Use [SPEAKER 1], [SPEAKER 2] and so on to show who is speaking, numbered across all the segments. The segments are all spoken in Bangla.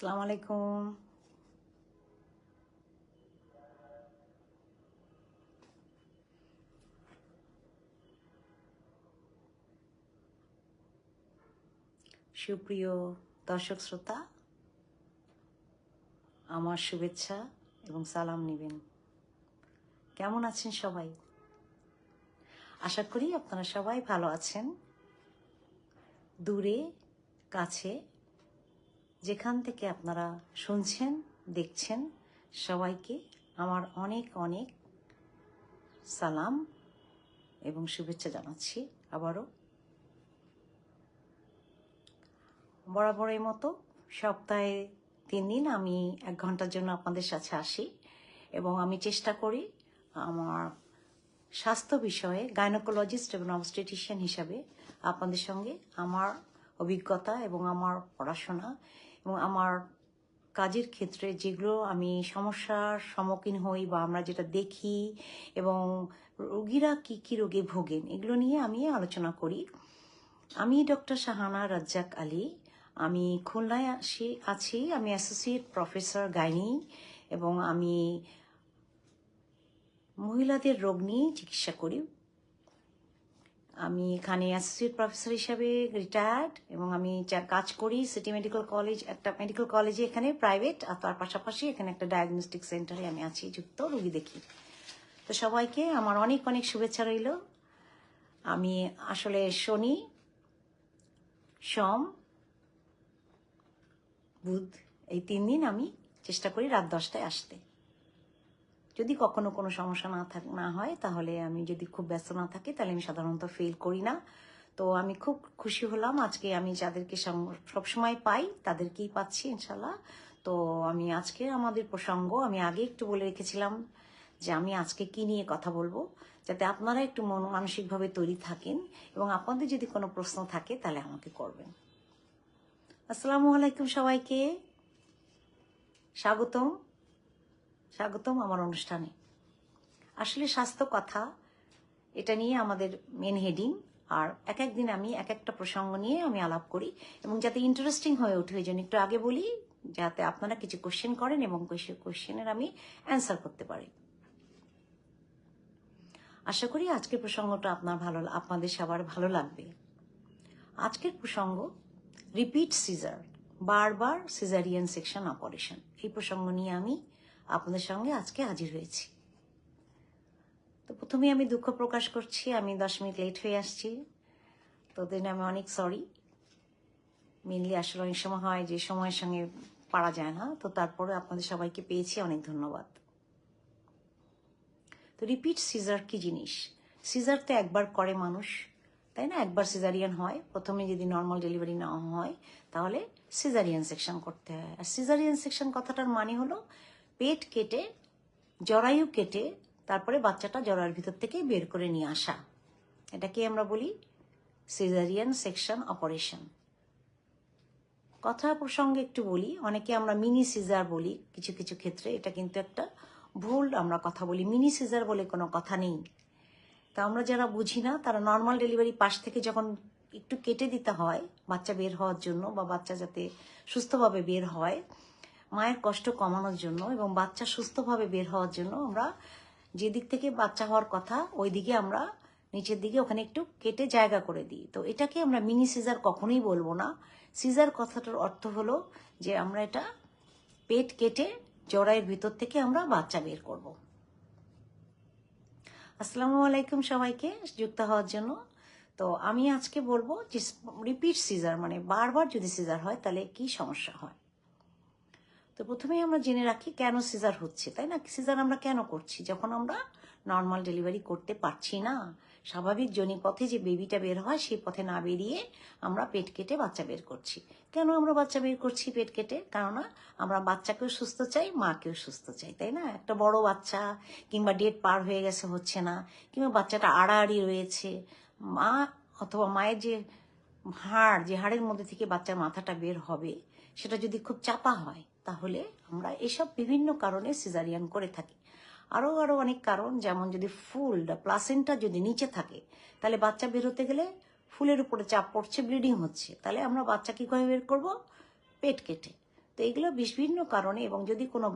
[SPEAKER 1] আসসালামু আলাইকুম। সুপ্রিয় দর্শক শ্রোতা, আমার শুভেচ্ছা এবং সালাম নেবেন। কেমন আছেন সবাই? আশা করি আপনারা সবাই ভালো আছেন। দূরে কাছে যেখান থেকে আপনারা শুনছেন দেখছেন, সবাইকে আমার অনেক অনেক সালাম এবং শুভেচ্ছা জানাচ্ছি। আবারও বরাবরের মতো সপ্তাহে 3 দিন আমি 1 ঘন্টার জন্য আপনাদের সাথে আসি এবং আমি চেষ্টা করি আমার স্বাস্থ্য বিষয়ে গাইনোকোলজিস্ট এবং অবস্টেটিশিয়ান হিসাবে আপনাদের সঙ্গে আমার অভিজ্ঞতা এবং আমার পড়াশোনা এবং আমার কাজের ক্ষেত্রে যেগুলো আমি সমস্যার সম্মুখীন হই বা আমরা যেটা দেখি এবং রোগীরা কি কি রোগে ভোগেন এগুলো নিয়ে আমি আলোচনা করি। আমি ডক্টর শাহানা রাজ্জাক আলী, আমি খুলনায় আছি। আমি অ্যাসোসিয়েট প্রফেসর গাইনি এবং আমি মহিলাদের রোগ নিয়ে চিকিৎসা করি। আমি এখানে অ্যাসোসিয়েট প্রফেসর হিসাবে রিটায়ার্ড এবং আমি কাজ করি সিটি মেডিকেল কলেজ, একটা মেডিকেল কলেজে এখানে প্রাইভেট, আর তার পাশাপাশি এখানে একটা ডায়াগনস্টিক সেন্টারে আমি আছি যুক্ত, রোগী দেখি। তো সবাইকে আমার অনেক অনেক শুভেচ্ছা রইল। আমি আসলে শনি, সোম, বুধ এই 3 দিন আমি চেষ্টা করি রাত 10টায় আসতে। যদি কখনো কোনো সমস্যা না হয় তাহলে আমি যদি খুব ব্যস্ত না থাকি তাহলে আমি সাধারণত ফেল করি না। তো আমি খুব খুশি হলাম আজকে আমি যাদেরকে সবসময় পাই তাদেরকেই পাচ্ছি ইনশাল্লাহ। তো আমি আজকে আমাদের প্রসঙ্গ আমি আগে একটু বলে রেখেছিলাম যে আমি আজকে কি নিয়ে কথা বলবো, যাতে আপনারা একটু মানসিকভাবে তৈরি থাকেন এবং আপনাদের যদি কোনো প্রশ্ন থাকে তাহলে আমাকে করবেন। আসসালামু আলাইকুম সবাইকে, স্বাগতম স্বাগতম আমার অনুষ্ঠানে। আসলে স্বাস্থ্য কথা এটা নিয়ে আমাদের মেন হেডিং, আর এক এক দিন আমি এক একটা প্রসঙ্গ নিয়ে আমি আলাপ করি এবং যাতে ইন্টারেস্টিং হয়ে ওঠে ওই জন্য একটু আগে বলি, যাতে আপনারা কিছু কোশ্চেন করেন এবং কোশ্চেনের আমি অ্যান্সার করতে পারি। আশা করি আজকের প্রসঙ্গটা আপনাদের সবার ভালো লাগবে। আজকের প্রসঙ্গ রিপিট সিজার, বারবার সিজারিয়ান সেকশন অপারেশন। এই প্রসঙ্গ নিয়ে আমি আপনাদের সঙ্গে আজকে হাজির হয়েছি। তো প্রথমে আমি দুঃখ প্রকাশ করছি, আমি 10 মিনিট লেট হয়ে আসছি, তো দিন আমি অনেক সরি। মেনলি আসলে অনেক সময় হয় যে সময়ের সঙ্গে পারা যায় না, তো তারপরে আপনাদের সবাইকে পেয়েছি, অনেক ধন্যবাদ। তো রিপিট সিজার কি জিনিস? সিজার তো একবার করে মানুষ, তাই না? একবার সিজারিয়ান হয়, প্রথমে যদি নর্মাল ডেলিভারি না হয় তাহলে সিজারিয়ান সেকশন করতে হয়। আর সিজারিয়ান সেকশন কথাটার মানে হলো পেট কেটে, জরায়ু কেটে তারপরে বাচ্চাটা জরায়ুর ভিতর থেকে বের করে নিয়ে আসা, এটাকে আমরা বলি সিজারিয়ান সেকশন অপারেশন। কথা প্রসঙ্গে একটু বলি, অনেকে আমরা মিনি সিজার বলি কিছু কিছু ক্ষেত্রে, এটা কিন্তু একটা ভুল আমরা কথা বলি। মিনি সিজার বলে কোনো কথা নেই। তা আমরা যারা বুঝি না তারা নর্মাল ডেলিভারি পাশ থেকে যখন একটু কেটে দিতে হয় বাচ্চা বের হওয়ার জন্য, বা বাচ্চা যাতে সুস্থভাবে বের হয়, মায়ের কষ্ট কমানোর জন্য এবং বাচ্চা সুস্থভাবে বের হওয়ার জন্য আমরা যে দিক থেকে বাচ্চা হওয়ার কথা ওই দিকে আমরা নিচের দিকে ওখানে একটু কেটে জায়গা করে দিই। তো এটাকে আমরা মিনি সিজার কখনোই বলবো না। সিজার কথাটার অর্থ হলো যে আমরা এটা পেট কেটে জরায়ের ভিতর থেকে আমরা বাচ্চা বের করব। আসসালামু আলাইকুম সবাইকে যুক্ত হওয়ার জন্য। তো আমি আজকে বলবো যে রিপিট সিজার মানে বারবার যদি সিজার হয় তাহলে কি সমস্যা হয়। তো প্রথমেই আমরা জেনে রাখি কেন সিজার হচ্ছে, তাই না? সিজার আমরা কেন করছি? যখন আমরা নর্মাল ডেলিভারি করতে পারছি না, স্বাভাবিক জনিপথে যে বেবিটা বের হয় সেই পথে না বেরিয়ে আমরা পেট কেটে বাচ্চা বের করছি। কেন আমরা বাচ্চা বের করছি পেট কেটে? কেননা আমরা বাচ্চাকেও সুস্থ চাই, মাকেও সুস্থ চাই, তাই না? একটা বড় বাচ্চা কিংবা ডেট পার হয়ে গেছে হচ্ছে না, কিংবা বাচ্চাটা আড়াআড়ি রয়েছে, মা অথবা মায়ের যে হাড়, যে হাড়ের মধ্যে থেকে বাচ্চার মাথাটা বের হবে সেটা যদি খুব চাপা হয় তাহলে আমরা এসব বিভিন্ন কারণে সিজারিয়ান করে থাকি। আরো অনেক কারণ, যেমন যদি ফুল প্লাসেন্টা যদি নিচে থাকে তাহলে বাচ্চা বের হতে গেলে ফুলের উপরে চাপ পড়ছে, ব্লিডিং হচ্ছে, তাহলে আমরা বাচ্চা কি করে বের করব? পেট কেটে। তো তো এগুলো বিভিন্ন কারণে, এবং যদি কোনো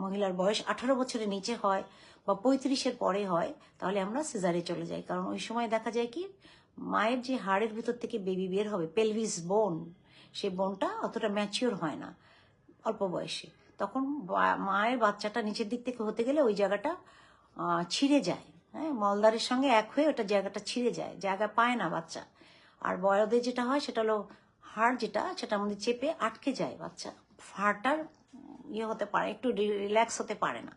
[SPEAKER 1] মহিলার বয়স 18 বছরের নিচে হয় বা 35-এর পরে হয়, তাহলে আমরা সিজারে চলে যাই। কারণ ওই সময় দেখা যায় কি, মায়ের যে হাড়ের ভিতর থেকে বেবি বের হবে, পেলভিস বোন, সেই বোনটা অতটা ম্যাচিওর হয় না অল্প বয়সে। তখন মায়ের বাচ্চাটা নিচের দিক থেকে হতে গেলে ওই জায়গাটা ছিঁড়ে যায়, হ্যাঁ, মলদারের সঙ্গে এক হয়ে ওটা জায়গাটা ছিঁড়ে যায়, জায়গা পায় না বাচ্চা। আর বড়দের যেটা হয় সেটা হলো হাড়, সেটার মধ্যে চেপে আটকে যায় বাচ্চা, হাড়টার হতে পারে, একটু রিল্যাক্স হতে পারে না।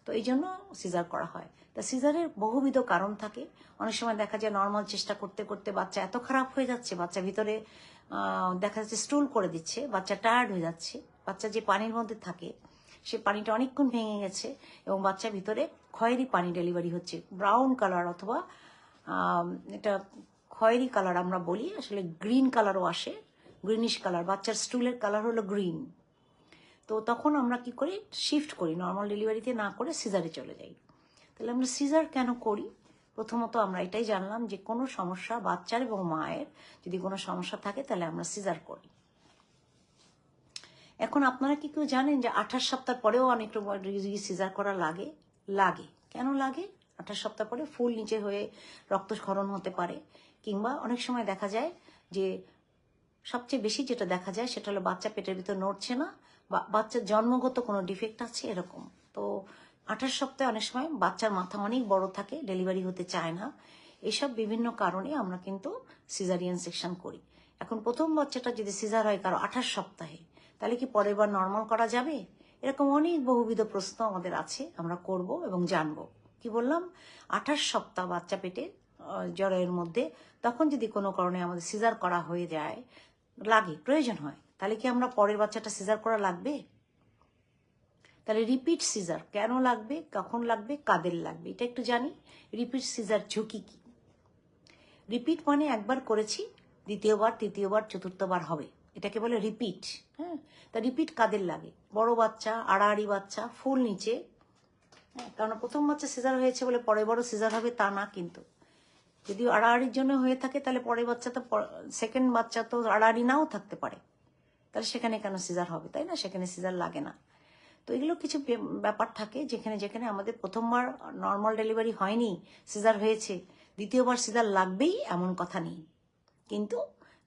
[SPEAKER 1] তো এই জন্য সিজার করা হয়। তা সিজারের বহুবিধ কারণ থাকে। অনেক সময় দেখা যায় নর্মাল চেষ্টা করতে করতে বাচ্চা এত খারাপ হয়ে যাচ্ছে, বাচ্চা ভিতরে দেখা যাচ্ছে স্টুল করে দিচ্ছে, বাচ্চা টায়ার্ড হয়ে যাচ্ছে, বাচ্চা যে পানির মধ্যে থাকে সে পানিটা অনেকক্ষণ ভেঙে গেছে এবং বাচ্চার ভিতরে খয়েরি পানি ডেলিভারি হচ্ছে, ব্রাউন কালার অথবা এটা খয়েরি কালার আমরা বলি, আসলে গ্রিন কালারও আসে, গ্রিনিশ কালার, বাচ্চার স্টুলের কালার হলো গ্রিন। তো তখন আমরা কি করি, শিফট করি, নর্মাল ডেলিভারিতে না করে সিজারে চলে যাই। তাহলে আমরা সিজার কেন করি? প্রথমত আমরা এটাই জানলাম যে কোনো সমস্যা, বাচ্চার এবং মায়ের যদি কোনো সমস্যা থাকে তাহলে আমরা সিজার করি। এখন আপনারা কি কেউ জানেন যে 28 সপ্তাহ পরেও অনেক রোগী সিজার করা লাগে? লাগে। কেন লাগে? 28 সপ্তাহ পরে ফুল নিচে হয়ে রক্তক্ষরণ হতে পারে, কিংবা অনেক সময় দেখা যায় যে সবচেয়ে বেশি যেটা দেখা যায় সেটা হলো বাচ্চা পেটের ভিতর নড়ছে না, বা বাচ্চার জন্মগত কোনো ডিফেক্ট আছে এরকম। তো 28 সপ্তাহে অনেক সময় বাচ্চার মাথা অনেক বড় থাকে, ডেলিভারি হতে চায় না। এসব বিভিন্ন কারণে আমরা কিন্তু সিজারিয়ান সেকশন করি। এখন প্রথম বাচ্চাটা যদি সিজার হয় কারো 28 সপ্তাহে, তাহলে কি পরের বার নর্মাল করা যাবে? এরকম অনেক বহুবিধ প্রশ্ন আমাদের আছে, আমরা করব এবং জানবো। কি বললাম, 28 সপ্তাহ বাচ্চা পেটে জরায়ুর মধ্যে, তখন যদি কোনো কারণে আমাদের সিজার করা হয়ে যায়, লাগে, প্রয়োজন হয়, তাহলে কি আমরা পরের বাচ্চাটা সিজার করা লাগবে? তাহলে রিপিট সিজার কেন লাগবে, কখন লাগবে, কাদের লাগবে, এটা একটু জানি। রিপিট সিজার ঝুঁকি কি? রিপিট মানে একবার করেছি, দ্বিতীয়বার, তৃতীয়বার, চতুর্থবার হবে, এটাকে বলে রিপিট। হ্যাঁ, তা রিপিট কাদের লাগে? বড় বাচ্চা, আড়াআড়ি বাচ্চা, ফুল নিচে। হ্যাঁ, কারণ প্রথম বাচ্চা সিজার হয়েছে বলে পরে বড় সিজার হবে তা না, কিন্তু যদি আড়াআড়ির জন্য হয়ে থাকে তাহলে পরের বাচ্চা তো, সেকেন্ড বাচ্চা তো আড়াআড়ি নাও থাকতে পারে, তাহলে সেখানে কেন সিজার হবে? তাই না, সেখানে সিজার লাগে না। তো এগুলো কিছু ব্যাপার থাকে যেখানে যেখানে আমাদের প্রথমবার নর্মাল ডেলিভারি হয়নি, সিজার হয়েছে, দ্বিতীয়বার সিজার লাগবেই এমন কথা নেই। কিন্তু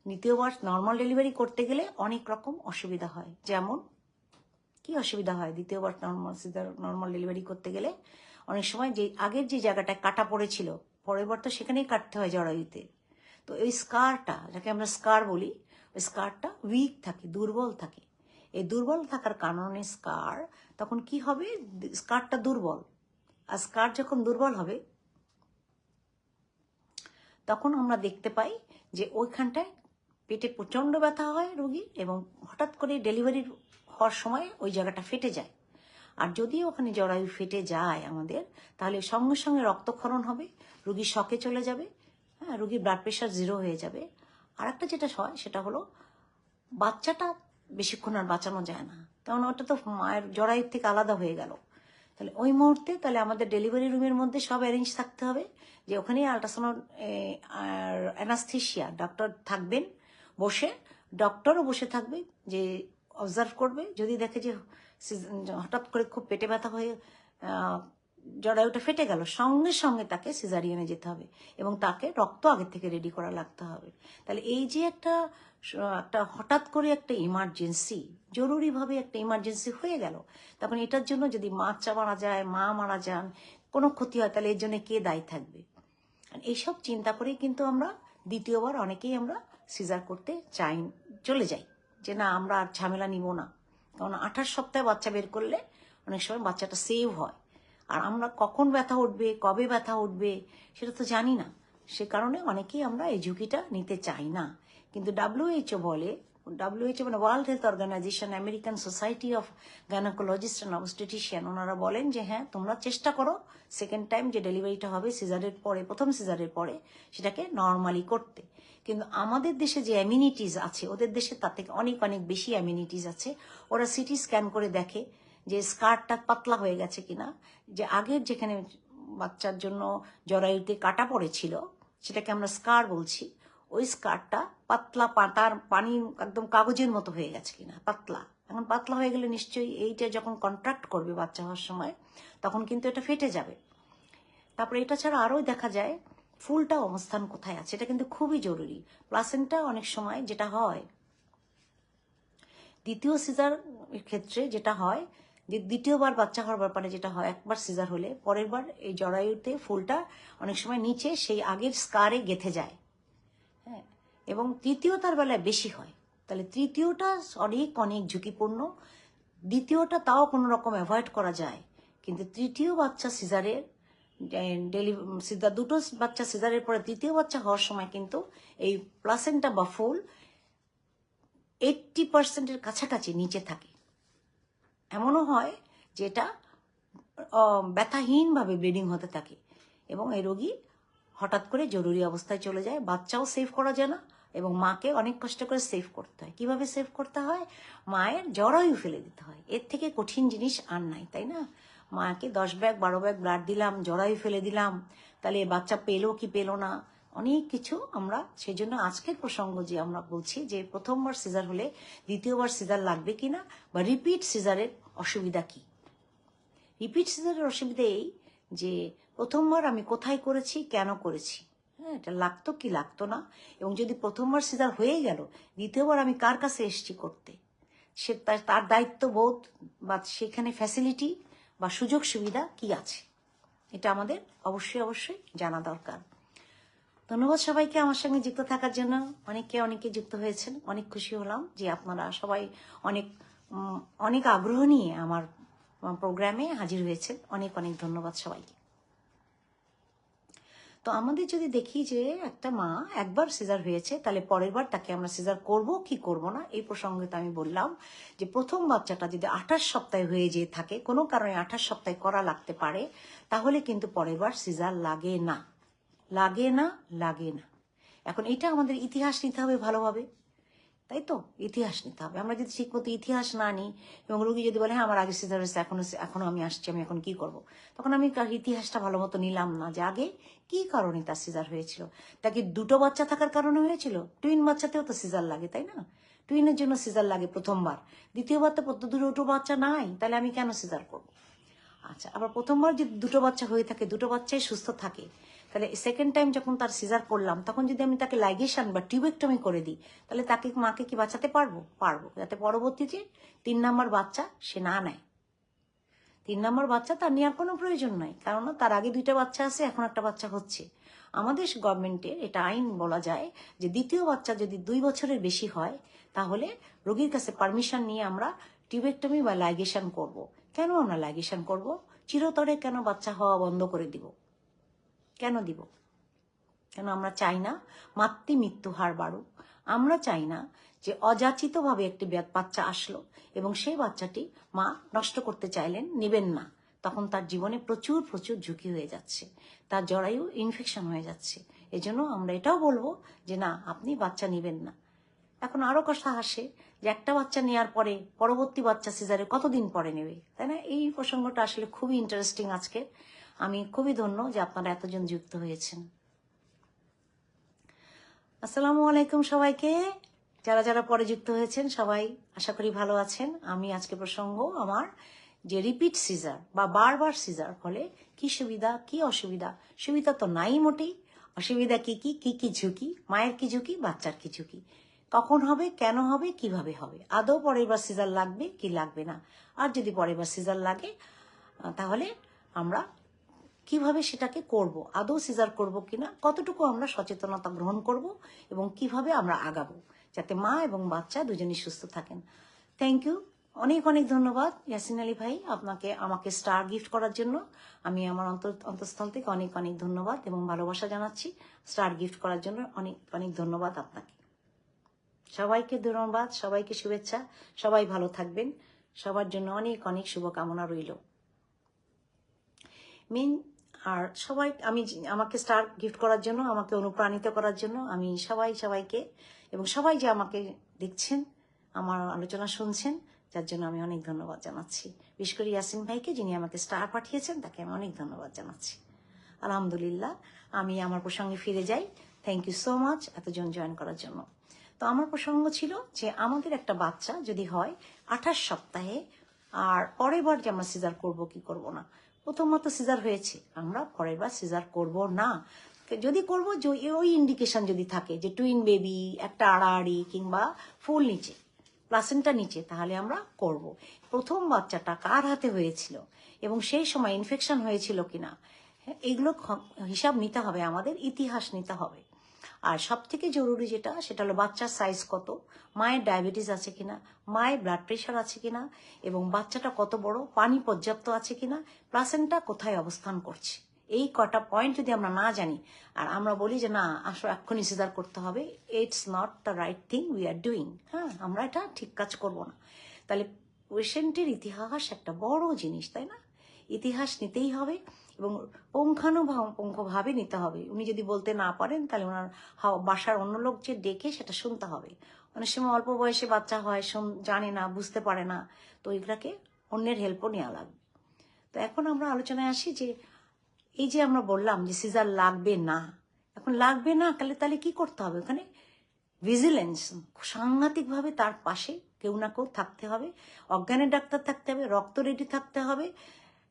[SPEAKER 1] দ্বিতীয়বার নর্মাল ডেলিভারি করতে গেলে অনেক রকম অসুবিধা হয়। যেমন কি অসুবিধা হয় দ্বিতীয়বার নর্মাল ডেলিভারি করতে গেলে? অনেক সময় যে আগের যে জায়গাটায় কাটা পড়েছিল, পরের বার তো সেখানেই কাটতে হয় জরায়ুতে। তো এই স্কারটা, যাকে আমরা স্কার বলি, ওই স্কারটা উইক থাকে, দুর্বল থাকে। এই দুর্বল থাকার কারণে স্কার, তখন কি হবে, স্কারটা দুর্বল, আর স্কার যখন দুর্বল হবে তখন আমরা দেখতে পাই যে ওইখানটায় পেটে প্রচণ্ড ব্যথা হয় রোগীর, এবং হঠাৎ করে ডেলিভারির হওয়ার সময় ওই জায়গাটা ফেটে যায়। আর যদি ওখানে জরায়ু ফেটে যায় আমাদের, তাহলে সঙ্গে সঙ্গে রক্তক্ষরণ হবে, রোগী শকে চলে যাবে, হ্যাঁ, রোগীর ব্লাড প্রেশার 0 হয়ে যাবে। আর একটা যেটা হয় সেটা হলো বাচ্চাটা বেশিক্ষণ আর বাঁচানো যায় না, কারণ ওটা তো মায়ের জরায়ুর থেকে আলাদা হয়ে গেল। তাহলে ওই মুহূর্তে তাহলে আমাদের ডেলিভারি রুমের মধ্যে সব অ্যারেঞ্জ থাকতে হবে, যে ওখানেই আল্ট্রাসাউন্ড আর অ্যানাস্থেশিয়া ডক্টর থাকবেন বসে, ডক্টরও বসে থাকবে, যে অবজার্ভ করবে। যদি দেখে যে হঠাৎ করে খুব পেটে ব্যথা হয়ে জরায়ুটা ফেটে গেল, সঙ্গে সঙ্গে তাকে সিজারিয়ানে যেতে হবে এবং তাকে রক্ত আগের থেকে রেডি করা লাগতে হবে। তাহলে এই যে একটা হঠাৎ করে একটা ইমার্জেন্সি, জরুরিভাবে একটা ইমার্জেন্সি হয়ে গেল, তখন এটার জন্য যদি বাচ্চা মারা যায়, মা মারা যান, কোনো ক্ষতি হয়, তাহলে এর জন্য কে দায়ী থাকবে? এইসব চিন্তা করেই কিন্তু আমরা দ্বিতীয়বার অনেকেই আমরা সিজার করতে চলে যাই, যে না আমরা আর ঝামেলা নিব না। কারণ 28 সপ্তাহে বাচ্চা বের করলে অনেক সময় বাচ্চাটা সেভ হয়, আর আমরা কখন ব্যথা উঠবে, কবে ব্যথা উঠবে সেটা তো জানি না। সে কারণে অনেকেই আমরা এই ঝুঁকিটা নিতে চাই না। কিন্তু WHO বলে, WHO মানে World Health Organization, American Society of Gynaecologist and Obstetrician, ওনারা বলেন যে হ্যাঁ, তোমরা চেষ্টা করো সেকেন্ড টাইম যে ডেলিভারিটা হবে সিজারের পরে, প্রথম সিজারের পরে, সেটাকে নর্মালি করতে। কিন্তু আমাদের দেশে যে অ্যামিনিটিস আছে, ওদের দেশে তার থেকে অনেক অনেক বেশি অ্যামিনিটিস আছে। ওরা সিটি স্ক্যান করে দেখে যে স্কারটা পাতলা হয়ে গেছে কিনা, যে আগের যেখানে বাচ্চার জন্য জরায়ুতে কাটা পড়েছিল, সেটাকে আমরা স্কার বলছি, ওই স্কারটা পাতলা পাতার পানি একদম কাগজের মতো হয়ে গেছে কিনা, পাতলা। এখন পাতলা হয়ে গেলে নিশ্চয়ই এইটা যখন কন্ট্রাক্ট করবে বাচ্চা হওয়ার সময় তখন কিন্তু এটা ফেটে যাবে। তারপরে এটা ছাড়া আরও দেখা যায় ফুলটা অবস্থান কোথায় আছে, এটা কিন্তু খুবই জরুরি। প্লাসেন্টা অনেক সময় যেটা হয়, দ্বিতীয় সিজার ক্ষেত্রে যেটা হয় যে দ্বিতীয়বার বাচ্চা হওয়ার ব্যাপারে যেটা হয়, একবার সিজার হলে পরের বার এই জরায়ুতে ফুলটা অনেক সময় নিচে সেই আগের স্কারে গেঁথে যায়। হ্যাঁ, এবং তৃতীয়টার বেলায় বেশি হয়। তাহলে তৃতীয়টা অনেক অনেক ঝুঁকিপূর্ণ, দ্বিতীয়টা তাও কোনো রকম অ্যাভয়েড করা যায়, কিন্তু তৃতীয় বাচ্চা সিজারের দুটো বাচ্চা সিজারের পরে তৃতীয় বাচ্চা হওয়ার সময় কিন্তু এই প্লাসেন্টা বা ফুল 80%-এর কাছাকাছি নিচে থাকে। এমনও হয় যেটা ব্যথাহীনভাবে ব্লিডিং হতে থাকে এবং এই রোগী হঠাৎ করে জরুরি অবস্থায় চলে যায়। বাচ্চাও সেভ করা যায় না এবং মাকে অনেক কষ্ট করে সেভ করতে হয়। কিভাবে সেভ করতে হয়? মায়ের জরায়ু ফেলে দিতে হয়। এর থেকে কঠিন জিনিস আর নাই, তাই না? মাকে 10 ব্যাগ 12 ব্যাগ ব্লাড দিলাম, জরায়ু ফেলে দিলাম, তাহলে বাচ্চা পেলো কি পেলো না, অনেক কিছু আমরা। সেই জন্য আজকের প্রসঙ্গ যে আমরা বলছি যে প্রথমবার সিজার হলে দ্বিতীয়বার সিজার লাগবে কিনা, বা রিপিট সিজারের অসুবিধা কি। রিপিট সিজারের অসুবিধা এই যে প্রথমবার আমি কোথায় করেছি, কেন করেছি, হ্যাঁ, এটা লাগতো কি লাগতো না, এবং যদি প্রথমবার সিজার হয়ে গেল দ্বিতীয়বার আমি কার কাছে এসেছি করতে, সে তার দায়িত্ববোধ বা সেখানে ফ্যাসিলিটি বা সুযোগ সুবিধা কি আছে, এটা আমাদের অবশ্যই অবশ্যই জানা দরকার। ধন্যবাদ সবাইকে আমার সঙ্গে যুক্ত থাকার জন্য। অনেকে যুক্ত হয়েছেন, অনেক খুশি হলাম যে আপনারা সবাই অনেক অনেক আগ্রহ নিয়ে আমার প্রোগ্রামে হাজির হয়েছেন। অনেক অনেক ধন্যবাদ সবাইকে। তো আমাদের যদি দেখি যে একটা মা একবার সিজার হয়েছে, তাহলে পরের বার তাকে আমরা সিজার করব কি করব না, এই প্রসঙ্গে তো আমি বললাম যে প্রথম বাচ্চাটা যদি 28 সপ্তাহে হয়ে যেয়ে থাকে, কোনো কারণে 28 সপ্তাহে করা লাগতে পারে, তাহলে কিন্তু পরের বার সিজার লাগে না, লাগে না, লাগে না। এখন এটা আমাদের ইতিহাস নিতে হবে ভালোভাবে, তাই তো? ইতিহাস নিতে হবে। আমরা যদি ঠিক মতো ইতিহাস না নিই এবং রুগী যদি বলে হ্যাঁ আমার আগে সিজার হয়েছে, এখনো আমি আসছি, আমি এখন কি করব, তখন আমি ইতিহাসটা ভালো মতো নিলাম না যে আগে কি কারণে তার সিজার হয়েছিল। তাকে দুটো বাচ্চা থাকার কারণে হয়েছিল? টুইন বাচ্চাতেও তো সিজার লাগে, তাই না? টুইনের জন্য সিজার লাগে প্রথমবার, দ্বিতীয়বার তো দুটো বাচ্চা নাই, তাহলে আমি কেন সিজার করবো? আচ্ছা, আবার প্রথমবার যদি দুটো বাচ্চা হয়ে থাকে, দুটো বাচ্চাই সুস্থ থাকে, তাহলে সেকেন্ড টাইম যখন তার সিজার করলাম তখন যদি আমি তাকে লাইগেশন বা টিউবেক্টমি করে দিই, তাহলে তাকে মাকে কি বাঁচাতে পারবো? পারবো, যাতে পরবর্তীতে 3 নম্বর বাচ্চা সে না নেয়। 3 নম্বর বাচ্চা তার নেওয়ার কোনো প্রয়োজন নাই, কারণ তার আগে 2টা বাচ্চা আছে, এখন একটা বাচ্চা হচ্ছে। আমাদের গভর্নমেন্টের এটা আইন বলা যায় যে দ্বিতীয় বাচ্চা যদি 2 বছরের বেশি হয়, তাহলে রোগীর কাছে পারমিশন নিয়ে আমরা টিউবেক্টমি বা লাইগেশন করব। কেন আমরা লাইগেশন করব? চিরতরে কেন বাচ্চা হওয়া বন্ধ করে দিব? কেন দিব? কেন আমরা চাই না মাতৃ মৃত্যু হার বাড়ুক। আমরা চাই না যে অযাচিতভাবে একটি বাচ্চা আসলো এবং সেই বাচ্চাটি মা নষ্ট করতে চাইলেন, নেবেন না, তখন তার জীবনে প্রচুর প্রচুর ঝুঁকি হয়ে যাচ্ছে, তার জরায়ু ইনফেকশন হয়ে যাচ্ছে। এজন্য আমরা এটাও বলবো যে না, আপনি বাচ্চা নেবেন না। এখন আরো কথা আসে যে একটা বাচ্চা নেওয়ার পরে পরবর্তী বাচ্চা সিজারে কতদিন পরে নেবে, তাই না? এই প্রসঙ্গটা আসলে খুবই ইন্টারেস্টিং আজকে। আমি খুবই ধন্য যে আপনারা এতজন যুক্ত হয়েছেন। আসসালামু আলাইকুম সবাইকে। যারা যারা পরে যুক্ত হয়েছেন সবাই আশা করি ভালো আছেন। আমি আজকে প্রসঙ্গ আমার যে রিপিট সিজার বা বারবার সিজার ফলে কি সুবিধা কি অসুবিধা। সুবিধা তো নাই মোটেই, অসুবিধা কি কি কি কি ঝুঁকি, মায়ের কি ঝুঁকি, বাচ্চার কি ঝুঁকি, কখন হবে, কেন হবে, কিভাবে হবে, আদৌ পরের বার সিজার লাগবে কি লাগবে না, আর যদি পরের বার সিজার লাগে তাহলে আমরা কিভাবে সেটাকে করব, আদৌ সিজার করব কিনা, কতটুকু আমরা সচেতনতা গ্রহণ করব এবং কিভাবে আমরা আগাবো যাতে মা এবং বাচ্চা দুজনেই সুস্থ থাকেন। থ্যাংক ইউ, অনেক অনেক ধন্যবাদ ইয়াসিন আলী ভাই, আপনাকে আমাকে স্টার গিফট করার জন্য। আমি আমার অন্তঃস্থল থেকে অনেক অনেক ধন্যবাদ এবং ভালোবাসা জানাচ্ছি। স্টার গিফট করার জন্য অনেক অনেক ধন্যবাদ আপনাকে। সবাইকে ধন্যবাদ, সবাইকে শুভেচ্ছা, সবাই ভালো থাকবেন, সবার জন্য অনেক অনেক শুভকামনা রইল। মেন আর সবাই আমাকে স্টার গিফট করার জন্য, আমাকে অনুপ্রাণিত করার জন্য আমি সবাইকে এবং সবাই যে আমাকে দেখছেন, আমার আলোচনা শুনছেন, যার জন্য আমি অনেক ধন্যবাদ জানাচ্ছি। বিশেষ করে ইয়াসিন ভাইকে, যিনি আমাকে স্টার পাঠিয়েছেন, তাকে আমি অনেক ধন্যবাদ জানাচ্ছি। আলহামদুলিল্লাহ, আমি আমার প্রসঙ্গে ফিরে যাই। থ্যাংক ইউ সো মাচ এতজন জয়েন করার জন্য। তো আমার প্রসঙ্গ ছিল যে আমাদের একটা বাচ্চা যদি হয় 28 সপ্তাহে, আর পরের বার যে আমরা সিজার করব কি করব না, প্রথমত সিজার হয়েছে, আমরা পরের বার সিজার করব না। যদি করব ওই ইন্ডিকেশন যদি থাকে যে টুইন বেবি, একটা আড়াআড়ি কিংবা ফুল নিচে, প্লাসেন্টা নিচে, তাহলে আমরা করব। প্রথম বাচ্চাটা কার হাতে হয়েছিল এবং সেই সময় ইনফেকশন হয়েছিল কিনা, এগুলো হিসাব নিতে হবে, আমাদের ইতিহাস নিতে হবে। আর সব থেকে জরুরি যেটা, সেটা হলো বাচ্চার সাইজ কত, মায়ের ডায়াবেটিস আছে কিনা, মায়ের ব্লাড প্রেশার আছে কিনা, এবং বাচ্চাটা কত বড়, পানি পর্যাপ্ত আছে কিনা, প্লাসেন্টা কোথায় অবস্থান করছে। এই কটা পয়েন্ট যদি আমরা না জানি আর আমরা বলি যে না আসলে এক্ষুনি সিজার করতে হবে, it's not the right thing we are doing. হ্যাঁ, আমরা এটা ঠিক কাজ করব না। তাহলে পেশেন্টের ইতিহাস একটা বড় জিনিস, তাই না? ইতিহাস নিতেই হবে এবং পুঙ্খানুপুঙ্খভাবে নিতে হবে। উনি যদি বলতে না পারেন তাহলে ওনার বাসার অন্য লোক যে ডেকে সেটা শুনতে হবে। অনেক সময় অল্প বয়সে বাচ্চা হয়, জানে না, বুঝতে পারে না, তো এগুলাকে অন্যের হেল্পও নেওয়া লাগবে। তো এখন আমরা আলোচনায় আসি যে এই যে আমরা বললাম যে সিজার লাগবে না, এখন লাগবে না তাহলে কি করতে হবে? ওখানে ভিজিলেন্স সাংঘাতিকভাবে তার পাশে কেউ না কেউ থাকতে হবে, অজ্ঞানের ডাক্তার থাকতে হবে, রক্ত রেডি থাকতে হবে,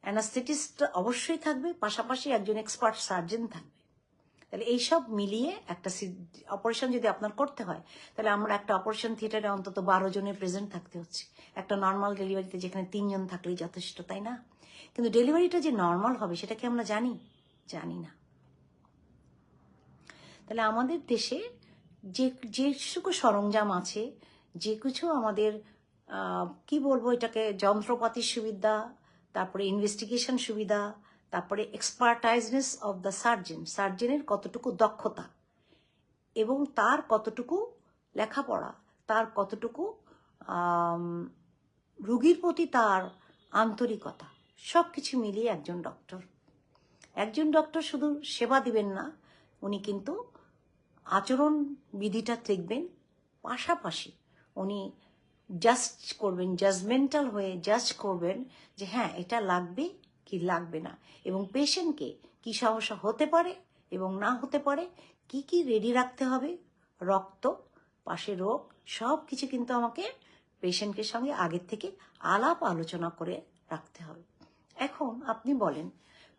[SPEAKER 1] অ্যানাস্থেটিস্ট অবশ্যই থাকবে, পাশাপাশি একজন এক্সপার্ট সার্জন থাকবে। তাহলে এইসব মিলিয়ে একটা অপারেশন যদি আপনার করতে হয়, তাহলে আমরা একটা অপারেশন থিয়েটারে অন্তত 12 জনের প্রেজেন্ট থাকতে হচ্ছে। একটা নর্মাল ডেলিভারিতে যেখানে 3 জন থাকলেই যথেষ্ট, তাই না? কিন্তু ডেলিভারিটা যে নর্মাল হবে সেটা কি আমরা জানি না। তাহলে আমাদের দেশে যেটুকু সরঞ্জাম আছে, যে কিছু আমাদের কি বলবো এটাকে, যন্ত্রপাতির সুবিধা, তারপরে ইনভেস্টিগেশন সুবিধা, তারপরে এক্সপার্টাইজনেস অফ দ্য সার্জনের কতটুকু দক্ষতা এবং তার কতটুকু লেখাপড়া, তার কতটুকু রুগীর প্রতি তার আন্তরিকতা, সব কিছু মিলিয়ে একজন ডক্টর শুধু সেবা দিবেন না, উনি কিন্তু আচরণ বিধিটা দেখবেন, পাশাপাশি উনি জাজমেন্টাল হয়ে জাজ করবেন যে হ্যাঁ এটা লাগবে কি লাগবে না, এবং পেশেন্টকে কি সমস্যা হতে পারে এবং না হতে পারে, কি কি রেডি রাখতে হবে, রক্ত, পাশে রোগ, সব কিছু কিন্তু আমাকে পেশেন্টের সঙ্গে আগের থেকে আলাপ আলোচনা করে রাখতে হবে। এখন আপনি বলেন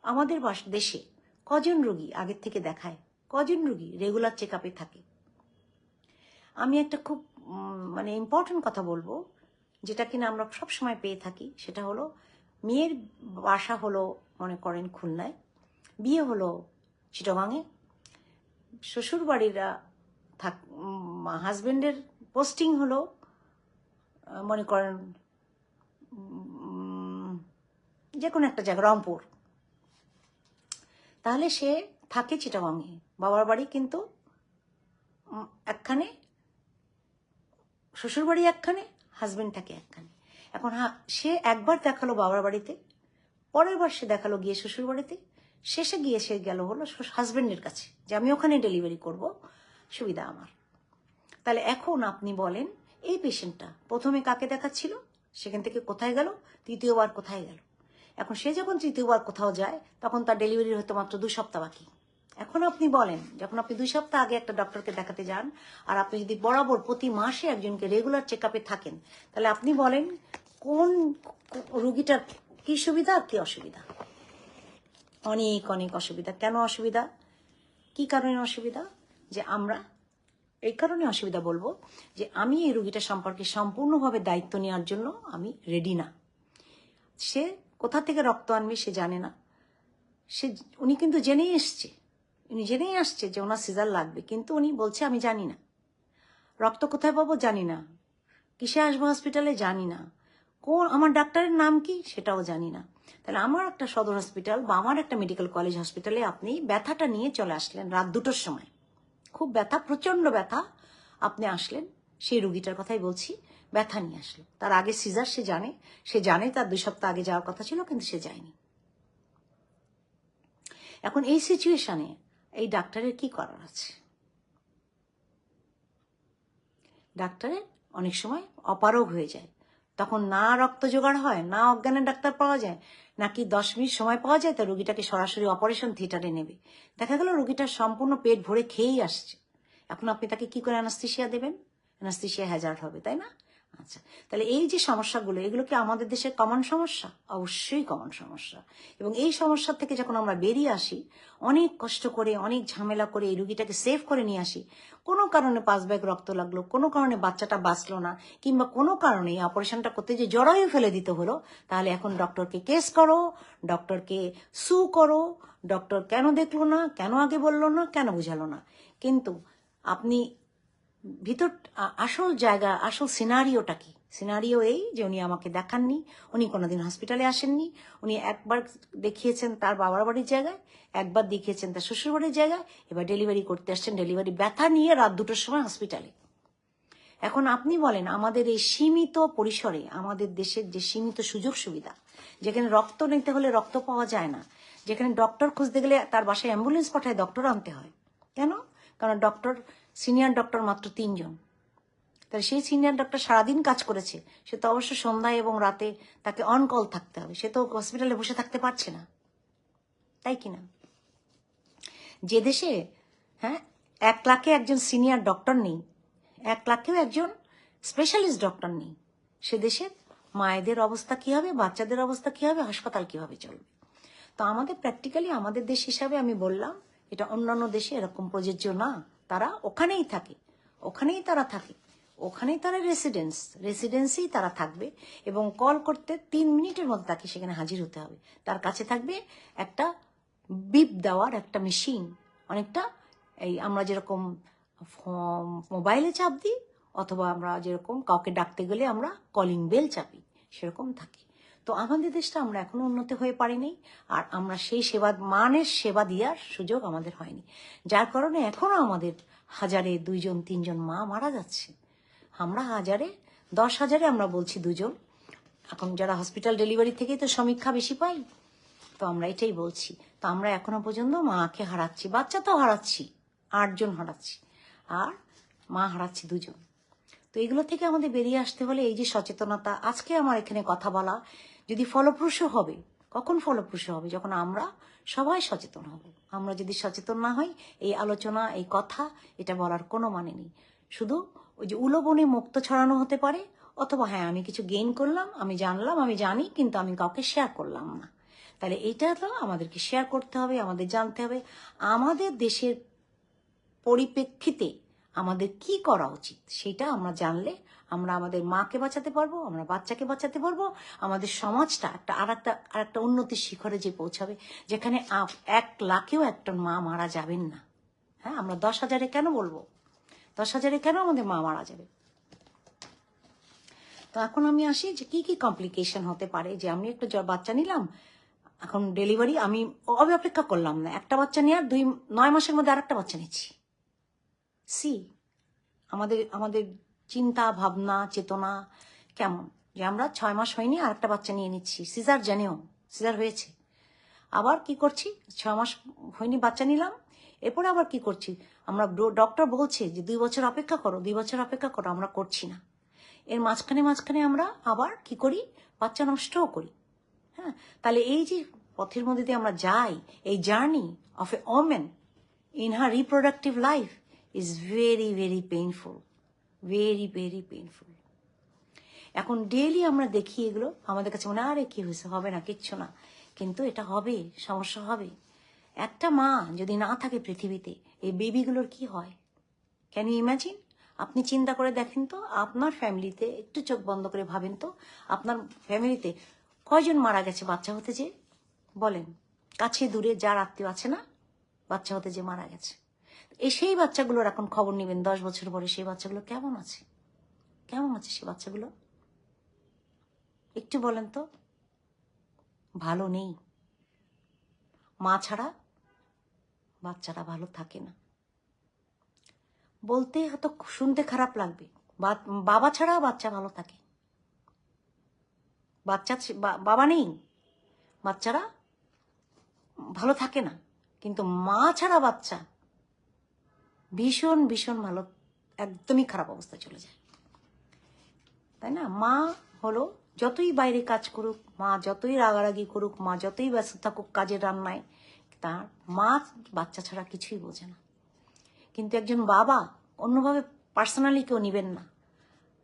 [SPEAKER 1] আমাদের দেশে কজন রোগী আগের থেকে দেখায়, কজন রোগী রেগুলার চেক আপে থাকে? আমি একটা খুব ইম্পর্টেন্ট কথা বলবো, যেটা কিনা আমরা সব সময় পেয়ে থাকি, সেটা হলো মেয়ের বাসা হলো মনে করেন খুলনায়, বিয়ে হলো চিটাগাঙে, শ্বশুর বাড়িরা হাজবেন্ডের পোস্টিং হলো মনে করেন যে কোনো একটা জায়গা, রংপুর, তাহলে সে থাকে চিটাগাঙে, বাবার বাড়ি কিন্তু একখানে, শ্বশুর বাড়ি একখানে, হাজবেন্ড থাকে একখানে। এখন সে একবার দেখালো বাবার বাড়িতে, পরের বার সে দেখালো গিয়ে শ্বশুর বাড়িতে, শেষে গিয়ে সে গেল হলো হাজবেন্ডের কাছে যে আমি ওখানে ডেলিভারি করব, সুবিধা আমার। তাহলে এখন আপনি বলেন এই পেশেন্টটা প্রথমে কাকে দেখাচ্ছিল, সেখান থেকে কোথায় গেল, তৃতীয়বার কোথায় গেল? এখন সে যখন তৃতীয়বার কোথাও যায় তখন তার ডেলিভারির হয়তো মাত্র 2 সপ্তাহ বাকি। এখন আপনি বলেন যখন আপনি 2 সপ্তাহ আগে একটা ডক্টরকে দেখাতে যান আর আপনি যদি বরাবর প্রতি মাসে একজনকে রেগুলার চেক আপে থাকেন, তাহলে আপনি বলেন কোন রুগীটার কি সুবিধা আর কি অসুবিধা? অনেক অনেক অসুবিধা। কেন অসুবিধা? কি কারণে অসুবিধা? যে আমরা এই কারণে অসুবিধা বলবো যে আমি এই রুগীটা সম্পর্কে সম্পূর্ণভাবে দায়িত্ব নেওয়ার জন্য আমি রেডি না। সে কোথা থেকে রক্ত আনবে সে জানে না, উনি কিন্তু জেনেই আসছে যে ওনার সিজার লাগবে, কিন্তু উনি বলছে আমি জানি না রক্ত কোথায় পাবো, জানি না কিসে আসবো হসপিটালে, জানি না আমার ডাক্তারের নাম কি সেটাও জানি না। তাহলে আমার একটা সদর হসপিটাল বা আমার একটা মেডিকেল কলেজ হসপিটালে আপনি ব্যথাটা নিয়ে চলে আসলেন রাত 2টোর সময়, খুব ব্যথা, প্রচন্ড ব্যথা, আপনি আসলেন, সেই রুগীটার কথাই বলছি, ব্যথা নিয়ে আসলো, তার আগে সিজার সে জানে তার 2 সপ্তাহ আগে যাওয়ার কথা ছিল কিন্তু সে যায়নি। এখন এই সিচুয়েশনে এই ডাক্তারের কি করার আছে? ডাক্তারের অনেক সময় অপারগ হয়ে যায়, তখন না রক্ত জোগাড় হয়, না অজ্ঞানের ডাক্তার পাওয়া যায়, নাকি 10 মিনিট সময় পাওয়া যায় তা রোগীটাকে সরাসরি অপারেশন থিয়েটারে নেবে। দেখা গেল রোগীটা সম্পূর্ণ পেট ভরে খেয়েই আসছে। এখন আপনি তাকে কি করে অ্যানাস্থেসিয়া দেবেন? অ্যানাস্থেসিয়া হ্যাজার্ড হবে, তাই না? আচ্ছা, তাহলে এই যে সমস্যাগুলো, এগুলো কি আমাদের দেশের কমন সমস্যা? অবশ্যই কমন সমস্যা। এবং এই সমস্যা থেকে যখন আমরা বেরিয়ে আসি, অনেক কষ্ট করে, অনেক ঝামেলা করে এই রুগীটাকে সেভ করে নিয়ে আসি, কোনো কারণে 5 ব্যাগ রক্ত লাগলো, কোনো কারণে বাচ্চাটা বাঁচলো না, কিংবা কোনো কারণে অপারেশনটা করতে যে জড়াইও ফেলে দিতে হলো, তাহলে এখন ডক্টরকে কেস করো, ডক্টরকে সু করো, ডক্টর কেন দেখলো না, কেন আগে বললো না, কেন বুঝালো না। কিন্তু আপনি ভিতর আসল জায়গা, আসল সিনারিওটা কি? সিনারিও এই যে উনি আমাকে দেখাননি, উনি কোনোদিন হসপিটালে আসেননি, উনি একবার দেখিয়েছেন তার বাবার বাড়ির জায়গায়, একবার দেখিয়েছেন তার শ্বশুর বাড়ির জায়গায়, এবার ডেলিভারি করতে আসছেন ডেলিভারি ব্যথা নিয়ে রাত 2টোর সময় হসপিটালে। এখন আপনি বলেন, আমাদের এই সীমিত পরিসরে, আমাদের দেশের যে সীমিত সুযোগ সুবিধা, যেখানে রক্ত নিতে হলে রক্ত পাওয়া যায় না, যেখানে ডক্টর খুঁজতে গেলে তার বাসায় অ্যাম্বুলেন্স পাঠায় ডক্টর আনতে হয়, কেন? কারণ ডক্টর, সিনিয়র ডক্টর মাত্র 3 জন। তাহলে সেই সিনিয়র ডক্টর সারাদিন কাজ করেছে, সে তো অবশ্য সন্ধ্যায় এবং রাতে তাকে অন কল থাকতে হবে, সে তো হসপিটালে বসে থাকতে পারছে না, তাই কিনা? যে দেশে 1 লাখে একজন সিনিয়র ডক্টর নেই, 1 লাখেও একজন স্পেশালিস্ট ডক্টর নেই, সে দেশের মায়েদের অবস্থা কি হবে, বাচ্চাদের অবস্থা কি হবে, হাসপাতাল কিভাবে চলবে? তো আমাদের প্র্যাকটিক্যালি আমাদের দেশ হিসাবে আমি বললাম, এটা অন্যান্য দেশে এরকম প্রযোজ্য না। তারা ওখানেই থাকে, ওখানেই তারা থাকে, ওখানেই তারা রেসিডেন্সেই তারা থাকবে, এবং কল করতে 3 মিনিটের মধ্যে তাকে সেখানে হাজির হতে হবে। তার কাছে থাকবে একটা বিপ দেওয়ার একটা মেশিন, অনেকটা এই আমরা যেরকম মোবাইলে চাপ দিই, অথবা আমরা যেরকম কাউকে ডাকতে গেলে আমরা কলিং বেল চাপি, সেরকম থাকে। তো আমাদের দেশটা আমরা এখনো উন্নত হয়ে পারিনি, আর আমরা সেই মানের সেবা দেওয়ার সুযোগ আমাদের হয়নি, যার কারণে এখনো আমাদের 1000-এ 2জন 3জন মা মারা যাচ্ছে। আমরা 1000-এ 10,000-এ আমরা বলছি 2জন। এখন যারা হসপিটাল ডেলিভারি থেকেই তো সমীক্ষা বেশি পাই, তো আমরা এটাই বলছি। তো আমরা এখনো পর্যন্ত মাকে হারাচ্ছি, বাচ্চা তো হারাচ্ছি, 8জন হারাচ্ছি, আর মা হারাচ্ছি 2জন। তো এগুলো থেকে আমাদের বেরিয়ে আসতে হলে এই যে সচেতনতা, আজকে আমার এখানে কথা বলা যদি ফলপ্রসূ হবে, কখন ফলপ্রসূ হবে? যখন আমরা সবাই সচেতন হব। আমরা যদি সচেতন না হই, এই আলোচনা, এই কথা, এটা বলার কোনো মানে নেই। শুধু ওই যে উলোবনে মুক্ত ছড়ানো হতে পারে, অথবা হ্যাঁ আমি কিছু গেইন করলাম, আমি জানলাম, আমি জানি, কিন্তু আমি কাউকে শেয়ার করলাম না। তাহলে এইটা তো আমাদেরকে শেয়ার করতে হবে, আমাদের জানতে হবে আমাদের দেশের পরিপ্রেক্ষিতে আমাদের কি করা উচিত। সেটা আমরা জানলে আমরা আমাদের মাকে বাঁচাতে পারবো, আমরা বাচ্চাকে বাঁচাতে পারবো, আমাদের সমাজটা আরেকটা উন্নতির শিখরে যে পৌঁছাবে, যেখানে 1 লাখেও একটা মা মারা যাবেন না। হ্যাঁ, আমরা 10,000-এ কেন বলবো? 10,000-এ কেন আমাদের মা মারা যাবে? তো এখন আমি আসি যে কি কি কমপ্লিকেশন হতে পারে। যে আমি একটা বাচ্চা নিলাম, এখন ডেলিভারি আমি অপেক্ষা করলাম না, একটা বাচ্চা নিয়ে আর 9 মাসের মধ্যে আরেকটা বাচ্চা নিচ্ছি। আমাদের চিন্তা ভাবনা চেতনা কেমন, যে আমরা 6 মাস হয়নি আর একটা বাচ্চা নিয়ে নিচ্ছি, সিজার জেনেও, সিজার হয়েছে, আবার কি করছি, 6 মাস হয়নি বাচ্চা নিলাম, এরপরে আবার কি করছি, আমরা ডক্টর বলছে যে 2 বছর অপেক্ষা করো, 2 বছর অপেক্ষা করো, আমরা করছি না। এর মাঝখানে আমরা আবার কি করি, বাচ্চা নষ্টও করি। হ্যাঁ, তাহলে এই যে পথের মধ্যে দিয়ে আমরা যাই, এই journey of A women in her reproductive life is very very painful, very very painful. এখন ডেইলি আমরা দেখি এগুলো, আমাদের কাছে মনে হয় আরে কি হয়েছে, হবে না, কিচ্ছু না, কিন্তু এটা হবে, সমস্যা হবে। একটা মা যদি না থাকে পৃথিবীতে, এই বেবিগুলোর কি হয়? Can you imagine? আপনি চিন্তা করে দেখেন তো, আপনার ফ্যামিলিতে, একটু চোখ বন্ধ করে ভাবেন তো, আপনার ফ্যামিলিতে কয়জন মারা গেছে বাচ্চা হতে যে? বলেন, কাছে দূরে যার আত্মীয় আছে না, বাচ্চা হতে যে মারা গেছে। সেই বাচ্চাগুলোর এখন খবর নেবেন 10 বছর পরে, সেই বাচ্চাগুলো কেমন আছে, কেমন আছে সে বাচ্চাগুলো? একটু বলেন তো। ভালো নেই। মা ছাড়া বাচ্চারা ভালো থাকে না। বলতে হয়তো শুনতে খারাপ লাগবে, বাবা ছাড়া বাচ্চা ভালো থাকে। বাবা নেই, বাচ্চারা ভালো থাকে না, কিন্তু মা ছাড়া বাচ্চা ভীষণ ভীষণ ভালো, একদমই খারাপ অবস্থা চলে যায়। তাই না? মা হলো যতই বাইরে কাজ করুক, মা যতই রাগারাগি করুক, মা যতই ব্যস্ত থাকুক কাজের রান্নায়, তার মা বাচ্চা ছাড়া কিছুই বোঝে না। কিন্তু একজন বাবা অন্যভাবে পার্সোনালি কেউ নেবেন না।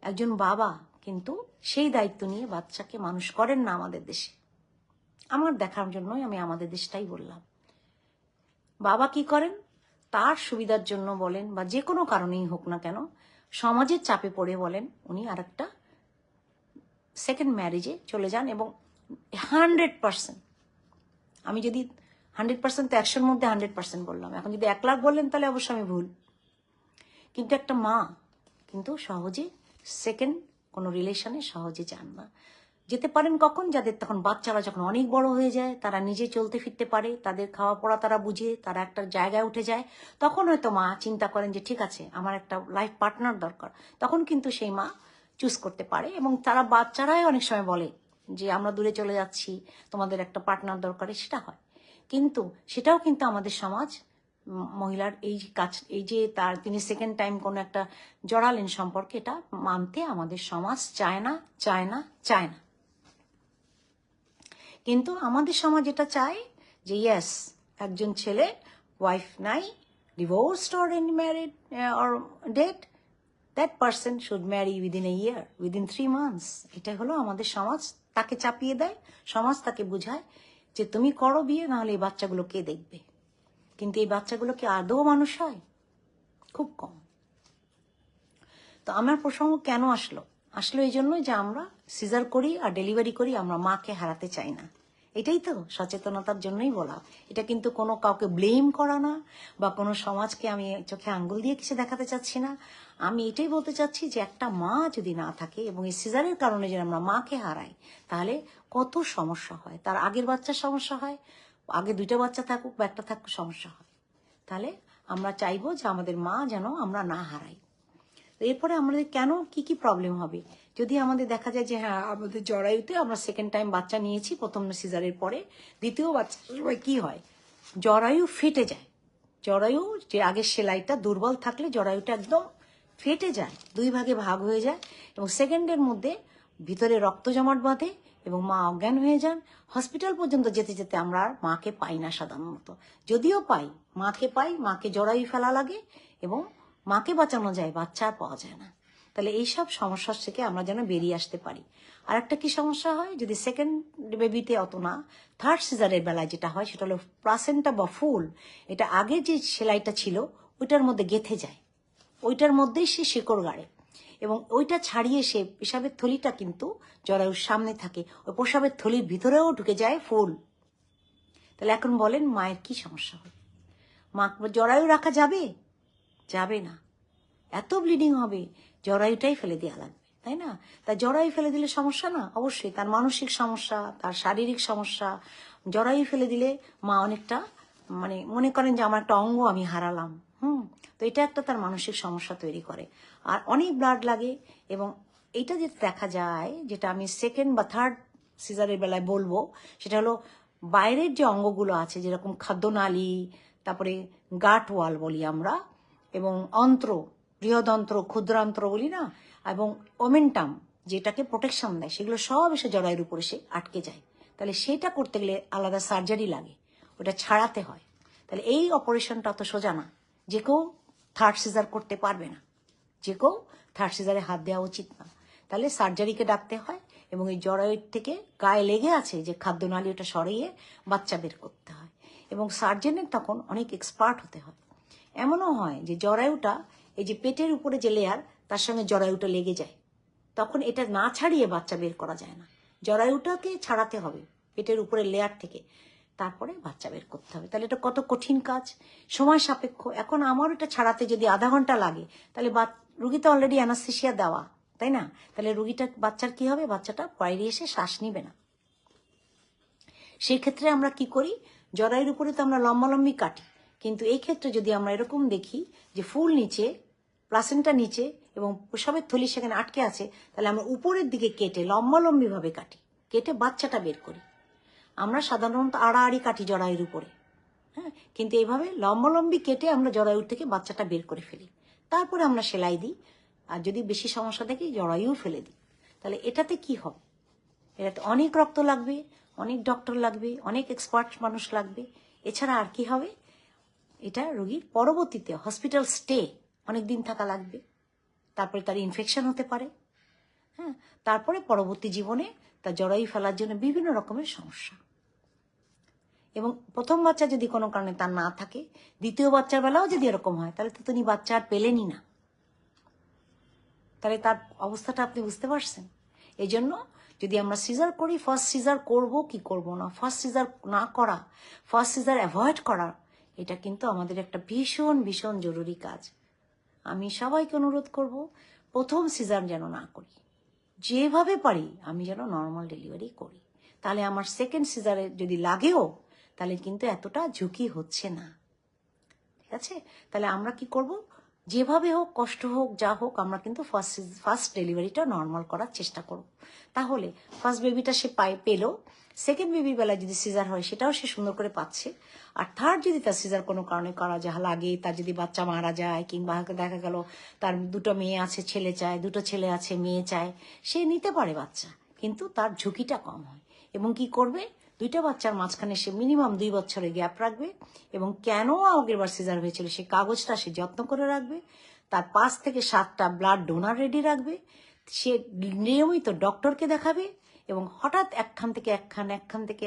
[SPEAKER 1] একজন বাবা কিন্তু সেই দায়িত্ব নিয়ে বাচ্চাকে মানুষ করেন না আমাদের দেশে। আমার দেখার জন্যই আমি আমাদের দেশটাই বললাম। বাবা কি করেন? তার সুবিধার জন্য বলেন বা যে কোনো কারণেই হোক না কেন, সমাজের চাপে পড়ে বলেন, উনি আরেকটা সেকেন্ড ম্যারেজে চলে যান। এবং 100%, আমি যদি 100% তো 100-র মধ্যে 100% বললাম, এখন যদি 1,00,000 বললেন তাহলে অবশ্য আমি ভুল। কিন্তু একটা মা কিন্তু সহজে সেকেন্ড কোনো রিলেশনে সহজে যান না। যেতে পারেন কখন? যাদের তখন বাচ্চারা যখন অনেক বড় হয়ে যায়, তারা নিজে চলতে ফিরতে পারে, তাদের খাওয়া পড়া তারা বুঝে, তারা একটা জায়গায় উঠে যায়, তখন হয়তো মা চিন্তা করেন যে ঠিক আছে আমার একটা লাইফ পার্টনার দরকার। তখন কিন্তু সেই মা চুজ করতে পারে। এবং তারা বাচ্চারাই অনেক সময় বলে যে আমরা দূরে চলে যাচ্ছি, তোমাদের একটা পার্টনার দরকার, সেটা হয়। কিন্তু সেটাও কিন্তু আমাদের সমাজ মহিলার এই কাজ, এই যে তিনি সেকেন্ড টাইম কোনো একটা জড়ালেন সম্পর্কে, এটা মানতে আমাদের সমাজ চায় না, চায় না, চায় না। কিন্তু আমাদের সমাজ এটা চায় যে ইয়েস, একজন ছেলে ওয়াইফ নাই, divorced or married or dead, that person should marry within a year, within 3 months। এটা হলো আমাদের সমাজ তাকে চাপিয়ে দেয়। সমাজ তাকে বোঝায় যে তুমি করো বিয়ে, নাহলে এই বাচ্চাগুলো কে দেখবে। কিন্তু এই বাচ্চাগুলো কি আদৌ মানুষ হয়? খুব কম। তো আমার প্রসঙ্গ কেন আসলো? এই জন্যই যে আমরা সিজার করি আর ডেলিভারি করি, আমরা মাকে হারাতে চাই না। এটাই তো সচেতনতার জন্যই বলা। এটা কিন্তু কোনো কাউকে ব্লেম করা না, বা কোনো সমাজকে আমি চোখে আঙ্গুল দিয়ে কিছু দেখাতে চাচ্ছি না। আমি এটাই বলতে চাচ্ছি যে একটা মা যদি না থাকে এবং এই সিজারের কারণে যদি আমরা মাকে হারাই, তাহলে কত সমস্যা হয়। তার আগের বাচ্চার সমস্যা হয়, আগে 2টা বাচ্চা থাকুক বা একটা থাকুক, সমস্যা হয়। তাহলে আমরা চাইবো যে আমাদের মা যেন আমরা না হারাই। এরপরে আমাদের কেন কি কি প্রবলেম হবে? যদি আমাদের দেখা যায় যে হ্যাঁ আমাদের জরায়ুতে আমরা সেকেন্ড টাইম বাচ্চা নিয়েছি, প্রথম সিজারের পরে দ্বিতীয় বাচ্চার সময় কি হয়? জরায়ু ফেটে যায়। জরায়ু যে আগের সেলাইটা দুর্বল থাকলে জরায়ুটা একদম ফেটে যায়, 2 ভাগে ভাগ হয়ে যায়, এবং সেকেন্ডের মধ্যে ভিতরে রক্ত জমাট বাঁধে এবং মা অজ্ঞান হয়ে যান। হসপিটাল পর্যন্ত যেতে যেতে আমরা আর মাকে পাই না সাধারণত। যদিও পাই, মাকে পাই, মাকে জরায়ু ফেলা লাগে এবং মাকে বাঁচানো যায়, বাচ্চা আর পাওয়া যায় না। তাহলে এইসব সমস্যার থেকে আমরা যেন বেরিয়ে আসতে পারি। আর একটা কি সমস্যা হয়? যদি সেকেন্ড বেবিতে অত না, থার্ড সিজারের বেলায় যেটা হয় সেটা হলো প্লাসেন্টা বা ফুল, এটা আগে যে সেলাইটা ছিল ওইটার মধ্যে গেঁথে যায়, ওইটার মধ্যেই সে শিকড় গাড়ে, এবং ওইটা ছাড়িয়ে সে পেশাবের থলিটা কিন্তু জরায়ুর সামনে থাকে, ওই পেশাবের থলির ভিতরেও ঢুকে যায় ফুল। তাহলে এখন বলেন মায়ের কি সমস্যা হবে? মা জরায়ু রাখা যাবে? যাবে না, এত ব্লিডিং হবে, জরায়ুটাই ফেলে দেওয়া লাগবে, তাই না? তা জরায়ু ফেলে দিলে সমস্যা না? অবশ্যই তার মানসিক সমস্যা, তার শারীরিক সমস্যা। জরায়ু ফেলে দিলে মা অনেকটা মানে মনে করেন যে আমার একটা অঙ্গ আমি হারালাম। তো এটা একটা তার মানসিক সমস্যা তৈরি করে। আর অনেক ব্লাড লাগে। এবং এইটা যেটা দেখা যায়, যেটা আমি সেকেন্ড বা থার্ড সিজারের বেলায় বলবো, সেটা হলো বাইরের যে অঙ্গগুলো আছে, যেরকম খাদ্যনালী, তারপরে গাট ওয়াল বলি আমরা, এবং অন্ত্র, বৃহদন্ত্র, ক্ষুদ্রান্ত্র বলি না, এবং ওমেন্টাম যেটাকে প্রোটেকশন দেয়, সেগুলো সব এসে জরায়ুর উপরে সে আটকে যায়। তাহলে সেটা করতে গেলে আলাদা সার্জারি লাগে, ওটা ছাড়াতে হয়। তাহলে এই অপারেশনটা অত সোজা না, যে কেউ থার্ড সিজার করতে পারবে না, যে কেউ থার্ড সিজারে হাত দেওয়া উচিত না। তাহলে সার্জারিকে ডাকতে হয়, এবং এই জরায়ুর থেকে গায়ে লেগে আছে যে খাদ্যনালী, ওটা সরিয়ে বাচ্চা বের করতে হয়। এবং সার্জনের তখন অনেক এক্সপার্ট হতে হয়। এমনও হয় যে জরায়ুটা, এই যে পেটের উপরে যে লেয়ার, তার সঙ্গে জরায়ুটা লেগে যায়, তখন এটা না ছাড়িয়ে বাচ্চা বের করা যায় না। জরায়ুটাকে ছাড়াতে হবে পেটের উপরে লেয়ার থেকে, তারপরে বাচ্চা বের করতে হবে। তাহলে এটা কত কঠিন কাজ, সময় সাপেক্ষ। এখন আমার এটা ছাড়াতে যদি আধা ঘন্টা লাগে, তাহলে রুগী তো অলরেডি অ্যানাস্থেসিয়া দেওয়া, তাই না? তাহলে রুগীটা, বাচ্চার কি হবে? বাচ্চাটা বাইরে এসে শ্বাস নিবে না। সেই ক্ষেত্রে আমরা কি করি? জরায়ুর উপরে তো আমরা লম্বালম্বি কাটি, কিন্তু এই ক্ষেত্রে যদি আমরা এরকম দেখি যে ফুল নিচে, প্লাসেন্টা নিচে এবং প্রসবের থলি সেখানে আটকে আছে, তাহলে আমরা উপরের দিকে কেটে লম্বালম্বি ভাবে কাটি, কেটে বাচ্চাটা বের করি। আমরা সাধারণত আড়াআড়ি কাটি জরায়ুর উপরে, হ্যাঁ, কিন্তু এইভাবে লম্বালম্বি কেটে আমরা জরায়ুর থেকে বাচ্চাটা বের করে ফেলি। তারপরে আমরা সেলাই দিই, আর যদি বেশি সমস্যা দেখি জরায়ুও ফেলে দিই। তাহলে এটাতে কি হবে? এটাতে অনেক রক্ত লাগবে, অনেক ডক্টর লাগবে, অনেক এক্সপার্ট মানুষ লাগবে। এছাড়া আর কি হবে? এটা রোগীর পরবর্তীতে হসপিটাল স্টে অনেক দিন থাকা লাগবে, তারপরে তার ইনফেকশন হতে পারে, হ্যাঁ, তারপরে পরবর্তী জীবনে তার জরায়ু ফেলার জন্য বিভিন্ন রকমের সমস্যা। এবং প্রথম বাচ্চা যদি কোনো কারণে তার না থাকে, দ্বিতীয় বাচ্চার বেলাও যদি এরকম হয়, তাহলে তো তিনি বাচ্চা আর পেলেনই না। তাহলে তার অবস্থাটা আপনি বুঝতে পারছেন? এই জন্য যদি আমরা সিজার করি, ফার্স্ট সিজার করব কি করব না, ফার্স্ট সিজার না করা, ফার্স্ট সিজার অ্যাভয়েড করা, এটা কিন্তু আমাদের একটা ভীষণ ভীষণ জরুরি কাজ। আমি সবাইকে অনুরোধ করব, প্রথম সিজার যেন না করি, যেভাবে পারি আমি যেন নর্মাল ডেলিভারি করি। তাহলে আমার সেকেন্ড সিজারে যদি লাগেও, তাহলে কিন্তু এতটা ঝুঁকি হচ্ছে না। ঠিক আছে? তাহলে আমরা কি করব? যেভাবে হোক, কষ্ট হোক, যা হোক, আমরা কিন্তু ফার্স্ট ডেলিভারিটা নর্মাল করার চেষ্টা করব। তাহলে ফার্স্ট বেবিটা সে পেলো, সেকেন্ড বেবির বেলায় যদি সিজার হয় সেটাও সে সুন্দর করে পাচ্ছে। আর থার্ড যদি তার সিজার কোনো কারণে করা যা লাগে, তার যদি বাচ্চা মারা যায়, কিংবা দেখা গেল তার দুটো মেয়ে আছে, ছেলে চায়, দুটো ছেলে আছে, মেয়ে চায়, সে নিতে পারে বাচ্চা, কিন্তু তার ঝুঁকিটা কম হয়। এবং কি করবে? দুইটা বাচ্চার মাঝখানে সে মিনিমাম 2 বছরের গ্যাপ রাখবে, এবং কেন আগের বার সিজার হয়েছিল সেই কাগজটা সে যত্ন করে রাখবে। তার 5 থেকে 7টা ব্লাড ডোনার রেডি রাখবে। সে নিয়মিত ডক্টরকে দেখাবে, এবং হঠাৎ একখান থেকে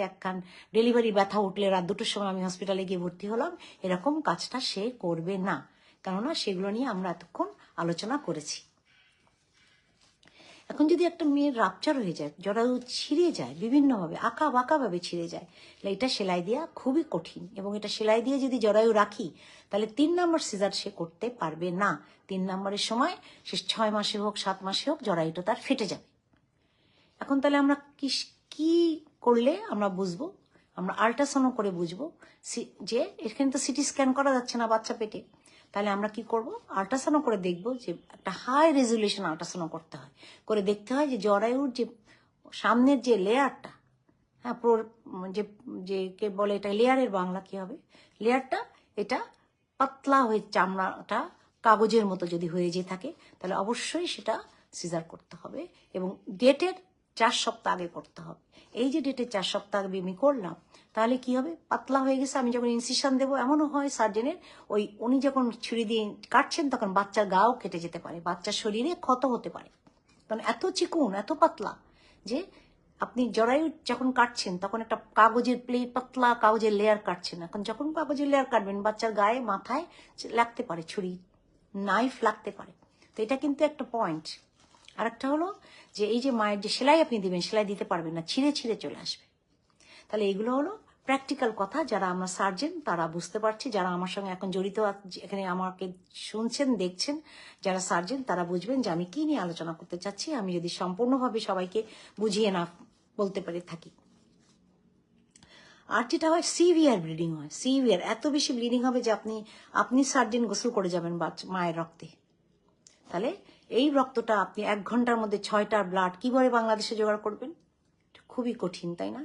[SPEAKER 1] একখান ডেলিভারি ব্যথা উঠলে রাত 2টোর সময় আমি হসপিটালে গিয়ে ভর্তি হলাম, এরকম কাজটা সে করবে না। কেননা সেগুলো নিয়ে আমরা এতক্ষণ আলোচনা করেছি। এখন যদি একটা মেয়ের রাপচার হয়ে যায়, জরায়ু ছিঁড়ে যায়, বিভিন্নভাবে আঁকা বাঁকাভাবে ছিঁড়ে যায়, তাহলে এটা সেলাই দেওয়া খুবই কঠিন। এবং এটা সেলাই দিয়ে যদি জরায়ু রাখি, তাহলে 3 নম্বর সিজার সে করতে পারবে না। 3 নম্বরের সময় সে 6 মাসে হোক 7 মাসে হোক জরায়ুটা তার ফেটে যাবে। এখন তাহলে আমরা কি করলে আমরা বুঝবো? আমরা আল্ট্রাসাউন্ড করে বুঝবো যে এখানে তো সিটি স্ক্যান করা যাচ্ছে না বাচ্চা পেটে। তাহলে আমরা কি করব? আল্ট্রাসাউন্ড করে দেখব, যে একটা হাই রেজুলেশন আল্ট্রাসাউন্ড করতে হয়, করে দেখতে হয় যে জরায়ুর যে সামনের যে লেয়ারটা, হ্যাঁ, যে যে কে বলে এটা লেয়ারের বাংলা কি হবে? লেয়ারটা এটা পাতলা হয়ে, চামড়াটা কাগজের মতো যদি হয়ে যেয়ে থাকে, তাহলে অবশ্যই সেটা সিজার করতে হবে, এবং ডেটের 4 সপ্তাহ আগে করতে হবে। এই যে ডেটের 4 সপ্তাহ আগে আমি করলাম, তাহলে কি হবে? পাতলা হয়ে গেছে, আমি যখন ইনসিশন দেবো, এমনও হয় সার্জেনের উনি যখন ছুরি দিয়ে কাটছেন, তখন বাচ্চার গাও কেটে যেতে পারে, বাচ্চার শরীরে ক্ষত হতে পারে, কারণ এত চিকুন, এত পাতলা, যে আপনি জরায়ু যখন কাটছেন তখন একটা কাগজের পাতলা কাগজের লেয়ার কাটছেন। এখন যখন কাগজের লেয়ার কাটবেন, বাচ্চার গায়ে, মাথায় লাগতে পারে, ছুরি নাইফ লাগতে পারে। তো এটা কিন্তু একটা পয়েন্ট। আর একটা হলো যে এই যে মায়ের যে সেলাই আপনি দিবেন, সেলাই দিতে পারবেন না, ছিঁড়ে ছিঁড়ে চলে আসবে। তাহলে এগুলো হলো প্র্যাকটিক্যাল কথা, যারা আমরা সার্জেন তারা বুঝতে পারছি, যারা আমার সঙ্গে এখন জড়িত এখানে আমাকে শুনছেন, দেখছেন, যারা সার্জেন তারা বুঝবেন যে আমি কি নিয়ে আলোচনা করতে চাচ্ছি, আমি যদি সম্পূর্ণভাবে সবাইকে বুঝিয়ে না বলতে পারি থাকি। আর যেটা হয়, সিভিয়ার ব্লিডিং হয়, সিভিয়ার এত বেশি ব্লিডিং হবে যে আপনি সার্জেন গোসল করে যাবেন মায়ের রক্তে। তাহলে এই রক্তটা আপনি 1 ঘন্টার মধ্যে 6টা ব্লাড কিভাবে বাংলাদেশে জোগাড় করবেন? খুবই কঠিন, তাই না?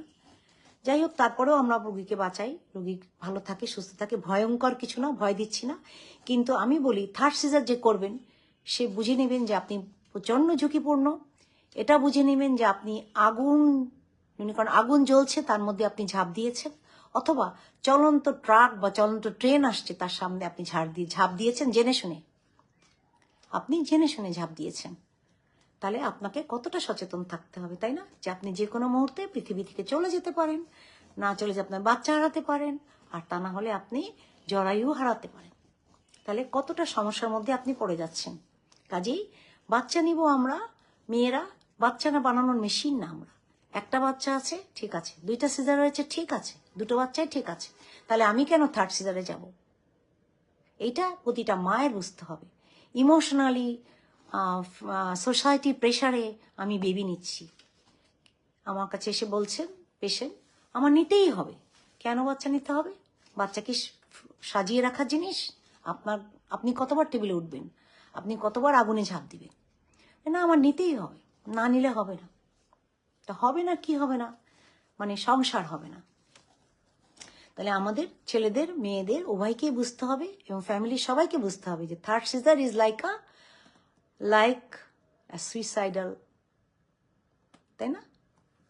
[SPEAKER 1] যাই হোক, তারপরেও আমরা রোগীকে বাঁচাই, রোগী ভালো থাকে, সুস্থ থাকে, ভয়ঙ্কর কিছু না, ভয় দিচ্ছি না। কিন্তু আমি বলি, থার্ড সিজার যে করবেন, সে বুঝে নেবেন যে আপনি প্রচন্ড ঝুঁকিপূর্ণ। এটা বুঝে নেবেন যে আপনি কারণ আগুন জ্বলছে, তার মধ্যে আপনি ঝাঁপ দিয়েছেন, অথবা চলন্ত ট্রাক বা চলন্ত ট্রেন আসছে, তার সামনে আপনি ঝাঁপ দিয়েছেন জেনে শুনে, আপনি জেনে শুনে ঝাঁপ দিয়েছেন। তাহলে আপনাকে কতটা সচেতন থাকতে হবে, তাই না? যে আপনি যে কোনো মুহূর্তে পৃথিবী থেকে চলে যেতে পারেন, না চলে যে আপনার বাচ্চা হারাতে পারেন, আর তা না হলে আপনি জরায়ু হারাতে পারেন। তাহলে কতটা সমস্যার মধ্যে আপনি পড়ে যাচ্ছেন। কাজেই বাচ্চা নিব আমরা, মেয়েরা বাচ্চা না বানানোর মেশিন না আমরা। একটা বাচ্চা আছে, ঠিক আছে, 2টা সিজার হয়েছে, ঠিক আছে, 2টো বাচ্চাই ঠিক আছে, তাহলে আমি কেন থার্ড সিজারে যাব? এইটা প্রতিটা মায়ের বুঝতে হবে। ইমোশনালি সোসাইটি প্রেশারে আমি বেবি নিচ্ছি, আমার কাছে এসে বলছেন পেশেন্ট, আমার নিতেই হবে। কেন বাচ্চা নিতে হবে? বাচ্চা কি সাজিয়ে রাখার জিনিস? আপনি কতবার টেবিলে উঠবেন, আপনি কতবার আগুনে ঝাঁপ দিবেন? না, আমার নিতেই হবে, না নিলে হবে না। তো হবে না, কি হবে না? মানে সংসার হবে না। তাহলে আমাদের ছেলেদের, মেয়েদের উভয়কেই বুঝতে হবে, এবং ফ্যামিলির সবাইকে বুঝতে হবে যে third caesar is like a suicidal তাই না?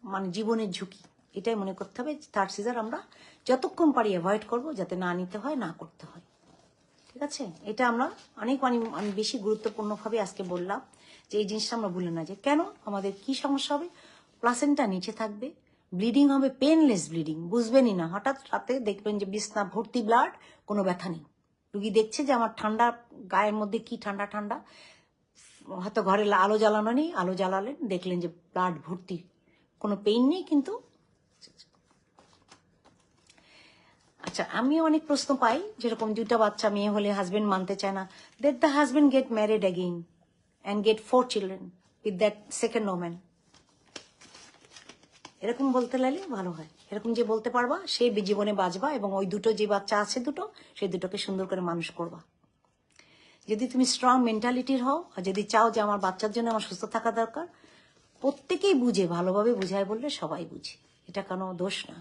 [SPEAKER 1] মানে জীবনের ঝুঁকি, এটাই মনে করতে হবে। থার্ড সিজার আমরা যতক্ষণ পারি অ্যাভয়েড করব, যাতে না নিতে হয়, না করতে হয়। ঠিক আছে, এটা আমরা অনেক অনেক বেশি গুরুত্বপূর্ণভাবে আজকে বললাম যে এই জিনিসটা আমরা ভুলে না, যে কেন আমাদের কি সমস্যা হবে। প্লাসেন্টা নিচে থাকবে, ব্লিডিং হবে, পেনলেস ব্লিডিং, বুঝবেনই না। হঠাৎ রাতে দেখবেন যে বিছনা ভর্তি ব্লাড, কোনো ব্যথা নেই। রুগী দেখছে যে আমার ঠান্ডা গায়ের মধ্যে কি ঠান্ডা ঠান্ডা, হয়তো ঘরে আলো জ্বালানো নেই, আলো জ্বালালেন, দেখলেন যে ব্লাড ভর্তি, কোনো পেইন নেই কিন্তু। আচ্ছা, আমি অনেক প্রশ্ন পাই, যেরকম 2টা বাচ্চা মেয়ে হলে হাজবেন্ড মানতে চায় না, that the husband get married again and get 4 children with that second woman. এরকম বলতে লাগলে ভালো হয়। এরকম যে বলতে পারবা, সে জীবনে বাঁচবা, এবং ওই দুটো যে বাচ্চা আছে দুটো, সেই দুটোকে সুন্দর করে মানুষ করবা। যদি তুমি স্ট্রং মেন্টালিটির হও, আর যদি চাও যে আমার বাচ্চার জন্য আমার সুস্থ থাকা দরকার, প্রত্যেকেই বুঝে, ভালোভাবে বুঝায় বললে সবাই বুঝে, এটা কোনো দোষ না।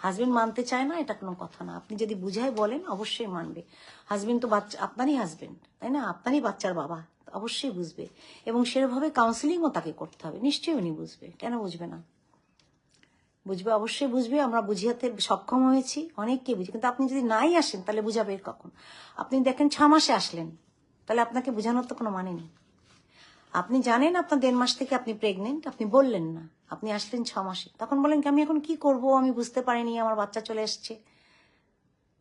[SPEAKER 1] হাজবেন্ড মানতে চায় না, এটা কোনো কথা না। আপনি যদি বুঝায় বলেন, অবশ্যই মানবে। হাজবেন্ড তো বাচ্চা, আপনারই হাজবেন্ড, তাই না? আপনারই বাচ্চার বাবা, অবশ্যই বুঝবে। এবং সেভাবে কাউন্সিলিংও তাকে করতে হবে, নিশ্চয়ই উনি বুঝবে, কেন বুঝবে না? বুঝবে, অবশ্যই বুঝবে। আমরা বুঝিয়াতে সক্ষম হয়েছি, অনেককে বুঝি। কিন্তু আপনি যদি নাই আসেন, তাহলে বুঝাবে কখন? আপনি দেখেন 6 মাসে আসলেন, তাহলে আপনাকে বোঝানোর তো কোনো মানে নেই। আপনি জানেন আপনার 1.5 মাস থেকে আপনি প্রেগনেন্ট, আপনি বললেন না, আপনি আসলেন 6 মাসে, তখন বলেন কি আমি এখন কি করব, আমি বুঝতে পারিনি, আমার বাচ্চা চলে এসছে,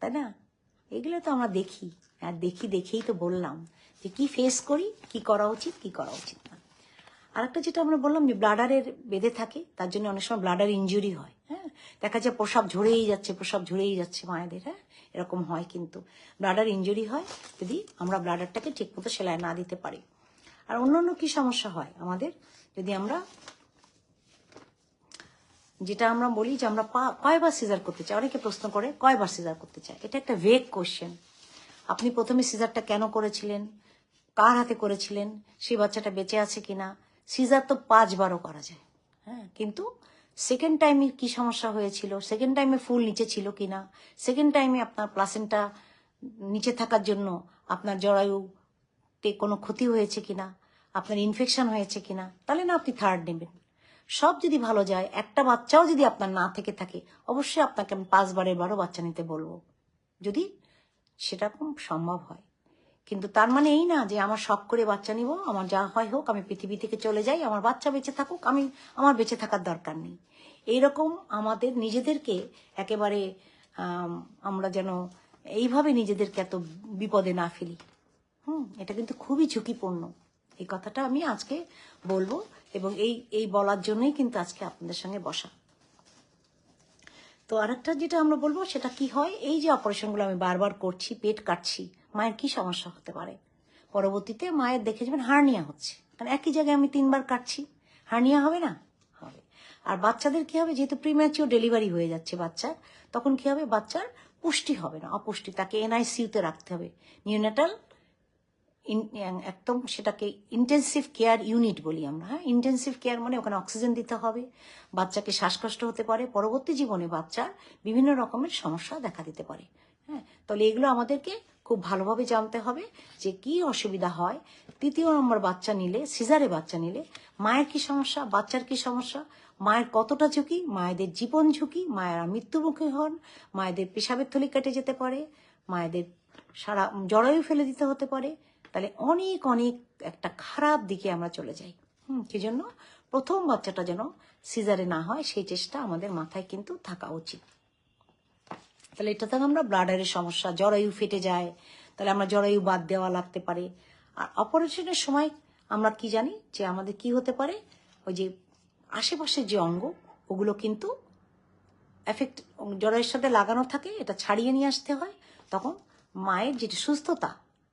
[SPEAKER 1] তাই না? এগুলো তো আমরা দেখি, আর দেখেই তো বললাম যে কি ফেস করি, কি করা উচিত, কি করা উচিত না। আরেকটা যেটা আমরা বললাম যে ব্লাডারের বেঁধে থাকে, তার জন্য অনেক সময় ব্লাডার ইনজুরি হয়। হ্যাঁ, দেখা যায় প্রসাব ঝরেই যাচ্ছে মায়েদের। হ্যাঁ, এরকম হয়, কিন্তু ব্লাডার ইনজুরি হয় যদি আমরা ব্লাডারটাকে ঠিকমতো সেলাই না দিতে পারি। আর অন্যান্য কি সমস্যা হয় আমাদের, যদি আমরা, যেটা আমরা বলি যে আমরা কয়বার সিজার করতে চাই, অনেকে প্রশ্ন করে কয়বার সিজার করতে চায়। এটা একটা ভেগ কোশ্চেন। আপনি প্রথমে সিজারটা কেন করেছিলেন, কার হাতে করেছিলেন, সেই বাচ্চাটা বেঁচে আছে কিনা। সিজার তো 5বারও করা যায়, হ্যাঁ, কিন্তু সেকেন্ড টাইমে কি সমস্যা হয়েছিল, সেকেন্ড টাইমে ফুল নিচে ছিল কিনা, সেকেন্ড টাইমে আপনার প্লাসেন্টা নিচে থাকার জন্য আপনার জরায়ুতে কোনো ক্ষতি হয়েছে কিনা, আপনার ইনফেকশন হয়েছে কিনা, তাহলে না আপনি থার্ড নেবেন। সব যদি ভালো যায়, একটা বাচ্চাও যদি আপনার না থেকে থাকে, অবশ্যই আপনাকে আমি 5বারের বাচ্চা নিতে বলবো, যদি সেটা খুব সম্ভব হয়। কিন্তু তার মানে এই না যে আমার শখ করে বাচ্চা নিব, আমার যা হয় হোক, আমি পৃথিবী থেকে চলে যাই, আমার বাচ্চা বেঁচে থাকুক, আমার বেঁচে থাকার দরকার নেই। এইরকম আমাদের নিজেদেরকে একেবারে আমরা যেন এইভাবে নিজেদেরকে এত বিপদে না ফেলি। এটা কিন্তু খুবই ঝুঁকিপূর্ণ। এই কথাটা আমি আজকে বলবো, এবং এই বলার জন্যই কিন্তু আজকে আপনাদের সঙ্গে বসা। তো আরেকটা যেটা আমরা বলবো, সেটা কি হয়, এই যে অপারেশনগুলো আমি বারবার করছি, পেট কাটছি, মায়ের কি সমস্যা হতে পারে? পরবর্তীতে মায়ের দেখে যাবেন হার্নিয়া হচ্ছে, কারণ একই জায়গায় আমি 3বার কাটছি। হার্নিয়া হবে না? হবে। আর বাচ্চাদের কি হবে, যেহেতু প্রিম্যাচিওর ডেলিভারি হয়ে যাচ্ছে বাচ্চার, তখন কি হবে, বাচ্চার পুষ্টি হবে না, অপুষ্টি, তাকে NICU-তে রাখতে হবে, নিউনেটাল একদম, সেটাকে ইন্টেন্সিভ কেয়ার ইউনিট বলি আমরা। হ্যাঁ, ইন্টেন্সিভ কেয়ার মানে ওখানে অক্সিজেন দিতে হবে, বাচ্চাকে শ্বাসকষ্ট হতে পারে, পরবর্তী জীবনে বাচ্চার বিভিন্ন রকমের সমস্যা দেখা দিতে পারে। হ্যাঁ, তাহলে এগুলো আমাদেরকে খুব ভালোভাবে জানতে হবে যে কি অসুবিধা হয়। 3য় নম্বর বাচ্চা নিলে, সিজারে বাচ্চা নিলে মায়ের কি সমস্যা, বাচ্চার কি সমস্যা, মায়ের কতটা ঝুঁকি, মায়েদের জীবন ঝুঁকি, মায়েরা মৃত্যুমুখী হন, মায়েদের পেশাবের থলি কেটে যেতে পারে, মায়েদের সারা জরায়ু ফেলে দিতে হতে পারে। তাহলে অনেক অনেক একটা খারাপ দিকে আমরা চলে যাই। সেই জন্য প্রথম বাচ্চাটা যেন সিজারে না হয়, সেই চেষ্টা আমাদের মাথায় কিন্তু থাকা উচিত। তাহলে এটা থেকে আমরা ব্লাডারের সমস্যা, জরায়ু ফেটে যায়, তাহলে আমরা জরায়ু বাদ দেওয়া লাগতে পারে। আর অপারেশনের সময় আমরা কি জানি যে আমাদের কি হতে পারে, ওই যে আশেপাশের যে অঙ্গ, ওগুলো কিন্তু এফেক্ট জরায়ুর সাথে লাগানো থাকে, এটা ছাড়িয়ে নিয়ে আসতে হয়। তখন মায়ের যেটা সুস্থতা,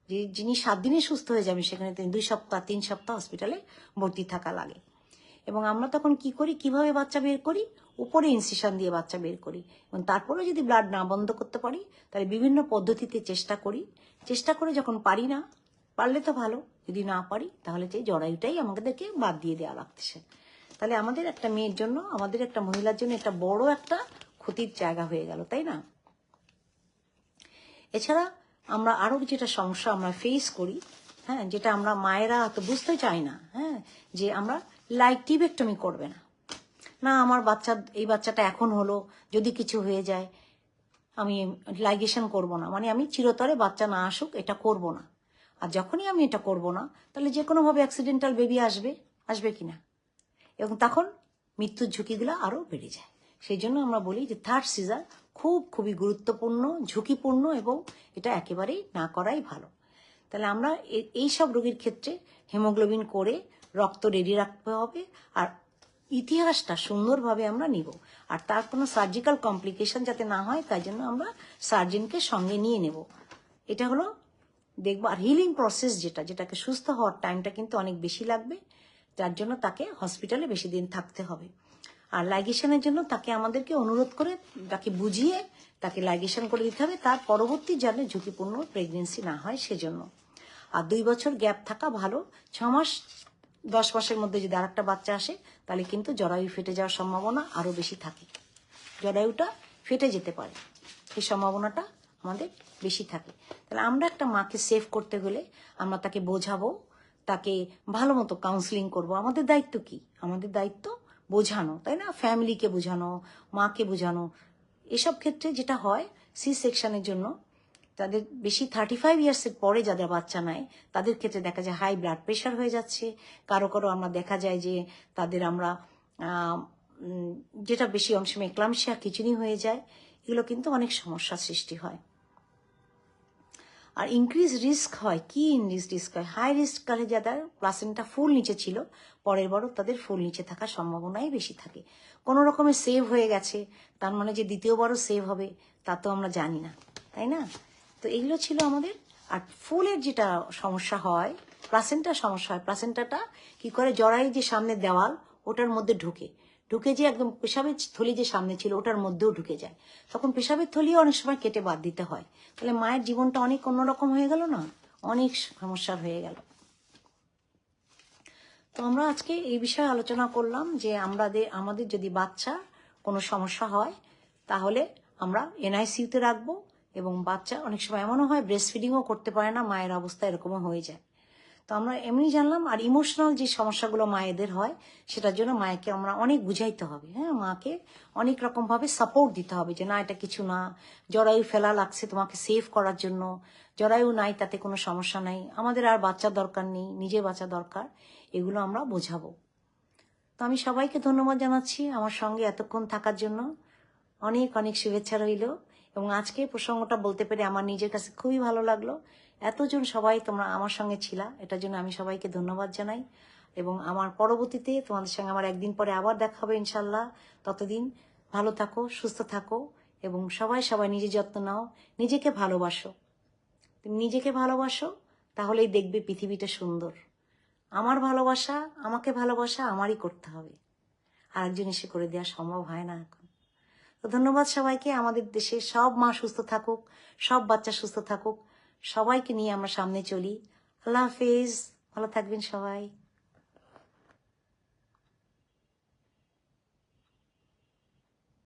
[SPEAKER 1] যে যিনি 7 দিনে সুস্থ হয়ে যাবেন, সেখানে 2 সপ্তাহ 3 সপ্তাহ হসপিটালে ভর্তি থাকা লাগে। এবং আমরা তখন কি করি, কিভাবে বাচ্চা বের করি, উপরে ইনসিশন দিয়ে বাচ্চা বের করি। এবং তারপরে যদি ব্লাড না বন্ধ করতে পারি, তাহলে বিভিন্ন পদ্ধতিতে চেষ্টা করে যখন পারি না, পারলে তো ভালো, যদি না পারি তাহলে যে জরায়ুটাই আমাদেরকে বাদ দিয়ে দেওয়া লাগতেছে। তাহলে আমাদের একটা মেয়ের জন্য, আমাদের একটা মহিলার জন্য একটা বড় একটা ক্ষতির জায়গা হয়ে গেল, তাই না? এছাড়া আমরা আরো যেটা সমস্যা আমরা ফেস করি, হ্যাঁ, যেটা আমরা মায়েরা তো বুঝতে চাই না, হ্যাঁ, যে আমরা লাইট টিউবেক্টমি করবে না, না আমার এই বাচ্চাটা এখন হলো, যদি কিছু হয়ে যায় আমি লাইগেশন করব না, মানে আমি চিরতরে বাচ্চা না আসুক এটা করব না। আর যখনই আমি এটা করব না, তাহলে যে কোনোভাবে অ্যাক্সিডেন্টাল বেবি আসবে কিনা, এবং তখন মৃত্যুর ঝুঁকিগুলো আরও বেড়ে যায়। সেই জন্য আমরা বলি যে থার্ড সিজার খুবই গুরুত্বপূর্ণ, ঝুঁকিপূর্ণ, এবং এটা একেবারেই না করাই ভালো। তাহলে আমরা এই সব রোগীর ক্ষেত্রে হেমোগ্লোবিন করে রক্ত রেডি রাখতে হবে, আর ইতিহাসটা সুন্দরভাবে আমরা নিব, আর তার কোনো সার্জিক্যাল কমপ্লিকেশন যাতে না হয় তাই জন্য আমরা সার্জনকে সঙ্গে নিয়ে নেব। এটা হলো দেখবো। আর হিলিং প্রসেস যেটাকে সুস্থ হওয়ার টাইমটা কিন্তু অনেক বেশি লাগবে, যার জন্য তাকে হসপিটালে বেশি দিন থাকতে হবে। আর লাইগেশনের জন্য তাকে আমাদেরকে অনুরোধ করে তাকে বুঝিয়ে তাকে লাইগেশন করে দিতে হবে, তার পরবর্তী যেন ঝুঁকিপূর্ণ প্রেগনেন্সি না হয় সেজন্য। আর 2 বছর গ্যাপ থাকা ভালো। 6 মাস 10 মাসের মধ্যে যদি আরেকটা বাচ্চা আসে তাহলে কিন্তু জরায়ু ফেটে যাওয়ার সম্ভাবনা আরও বেশি থাকে, জরায়ুটা ফেটে যেতে পারে, এই সম্ভাবনাটা আমাদের বেশি থাকে। তাহলে আমরা একটা মাকে সেভ করতে হলে আমরা তাকে বোঝাবো, তাকে ভালো মতো কাউন্সিলিং করবো। আমাদের দায়িত্ব কি? আমাদের দায়িত্ব বোঝানো, তাই না? ফ্যামিলিকে বোঝানো, মাকে বোঝানো। এসব ক্ষেত্রে যেটা হয় সি সেকশনের জন্য তাদের বেশি 35 ইয়ার্সের পরে যাদের বাচ্চা নেয় তাদের ক্ষেত্রে দেখা যায় হাই ব্লাড প্রেশার হয়ে যাচ্ছে, কারো আমরা দেখা যায় যে তাদের আমরা যেটা বেশি অংশ এক্লামশিয়া খিচুনি হয়ে যায়, এগুলো কিন্তু অনেক সমস্যার সৃষ্টি হয়। আর ইনক্রিজ রিস্ক হয় কি? রিস্ক হয় হাই রিস্ক কালে যাদের প্লাসেন্টা ফুল নিচে ছিল, পরের বারও তাদের ফুল নিচে থাকার সম্ভাবনাই বেশি থাকে। কোনো রকমে সেভ হয়ে গেছে তার মানে যে দ্বিতীয়বারও সেভ হবে তা তো আমরা জানি না, তাই না? তো এগুলো ছিল আমাদের। আর ফুলের যেটা সমস্যা হয়, প্লাসেন্টার সমস্যা হয়, প্লাসেন্টাটা কি করে জরায়ু যে সামনে দেওয়াল ওটার মধ্যে ঢুকে যে একদম পেশাবের থলি যে সামনে ছিল ওটার মধ্যেও ঢুকে যায়, তখন পেশাবের থলিও অনেক সময় কেটে বাদ দিতে হয়। তাহলে মায়ের জীবনটা অনেক অন্যরকম হয়ে গেল না, অনেক সমস্যার হয়ে গেল। তো আমরা আজকে এই বিষয়ে আলোচনা করলাম যে আমাদের যদি বাচ্চা কোনো সমস্যা হয় তাহলে আমরা এনআইসিইউতে রাখবো, এবং বাচ্চা অনেক সময় এমনও হয় ব্রেস্ট ফিডিংও করতে পারে না, মায়ের অবস্থা এরকমও হয়ে যায়। তো আমরা এমনি জানলাম। আর ইমোশনাল যে সমস্যাগুলো মায়েদের হয় সেটার জন্য মায়েকে আমরা অনেক বুঝাইতে হবে। হ্যাঁ, মাকে অনেক রকমভাবে সাপোর্ট দিতে হবে যে না এটা কিছু না, জরায়ু ফেলা লাগছে তোমাকে সেভ করার জন্য, জরায়ু নাই তাতে কোনো সমস্যা নাই, আমাদের আর বাচ্চার দরকার নেই, নিজে বাচ্চা দরকার, এগুলো আমরা বোঝাবো। তো আমি সবাইকে ধন্যবাদ জানাচ্ছি আমার সঙ্গে এতক্ষণ থাকার জন্য, অনেক অনেক শুভেচ্ছা রইল। এবং আজকে প্রসঙ্গটা বলতে পেরে আমার নিজের কাছে খুবই ভালো লাগলো। এতজন সবাই তোমরা আমার সঙ্গে ছিলা, এটার জন্য আমি সবাইকে ধন্যবাদ জানাই। এবং আমার পরবর্তীতে তোমাদের সঙ্গে আমার একদিন পরে আবার দেখা হবে ইনশাল্লাহ। ততদিন ভালো থাকো, সুস্থ থাকো, এবং সবাই নিজের যত্ন নাও, নিজেকে ভালোবাসো। তুমি নিজেকে ভালোবাসো তাহলেই দেখবে পৃথিবীটা সুন্দর। আমাকে ভালোবাসা আমারই করতে হবে, আরেকজন এসে করে দেওয়া সম্ভব হয় না এখন। তো ধন্যবাদ সবাইকে। আমাদের দেশে সব মা সুস্থ থাকুক, সব বাচ্চা সুস্থ থাকুক, সবাইকে নিয়ে আমরা সামনে চলি। আল্লাহ হাফেজ, ভালো থাকবেন সবাই।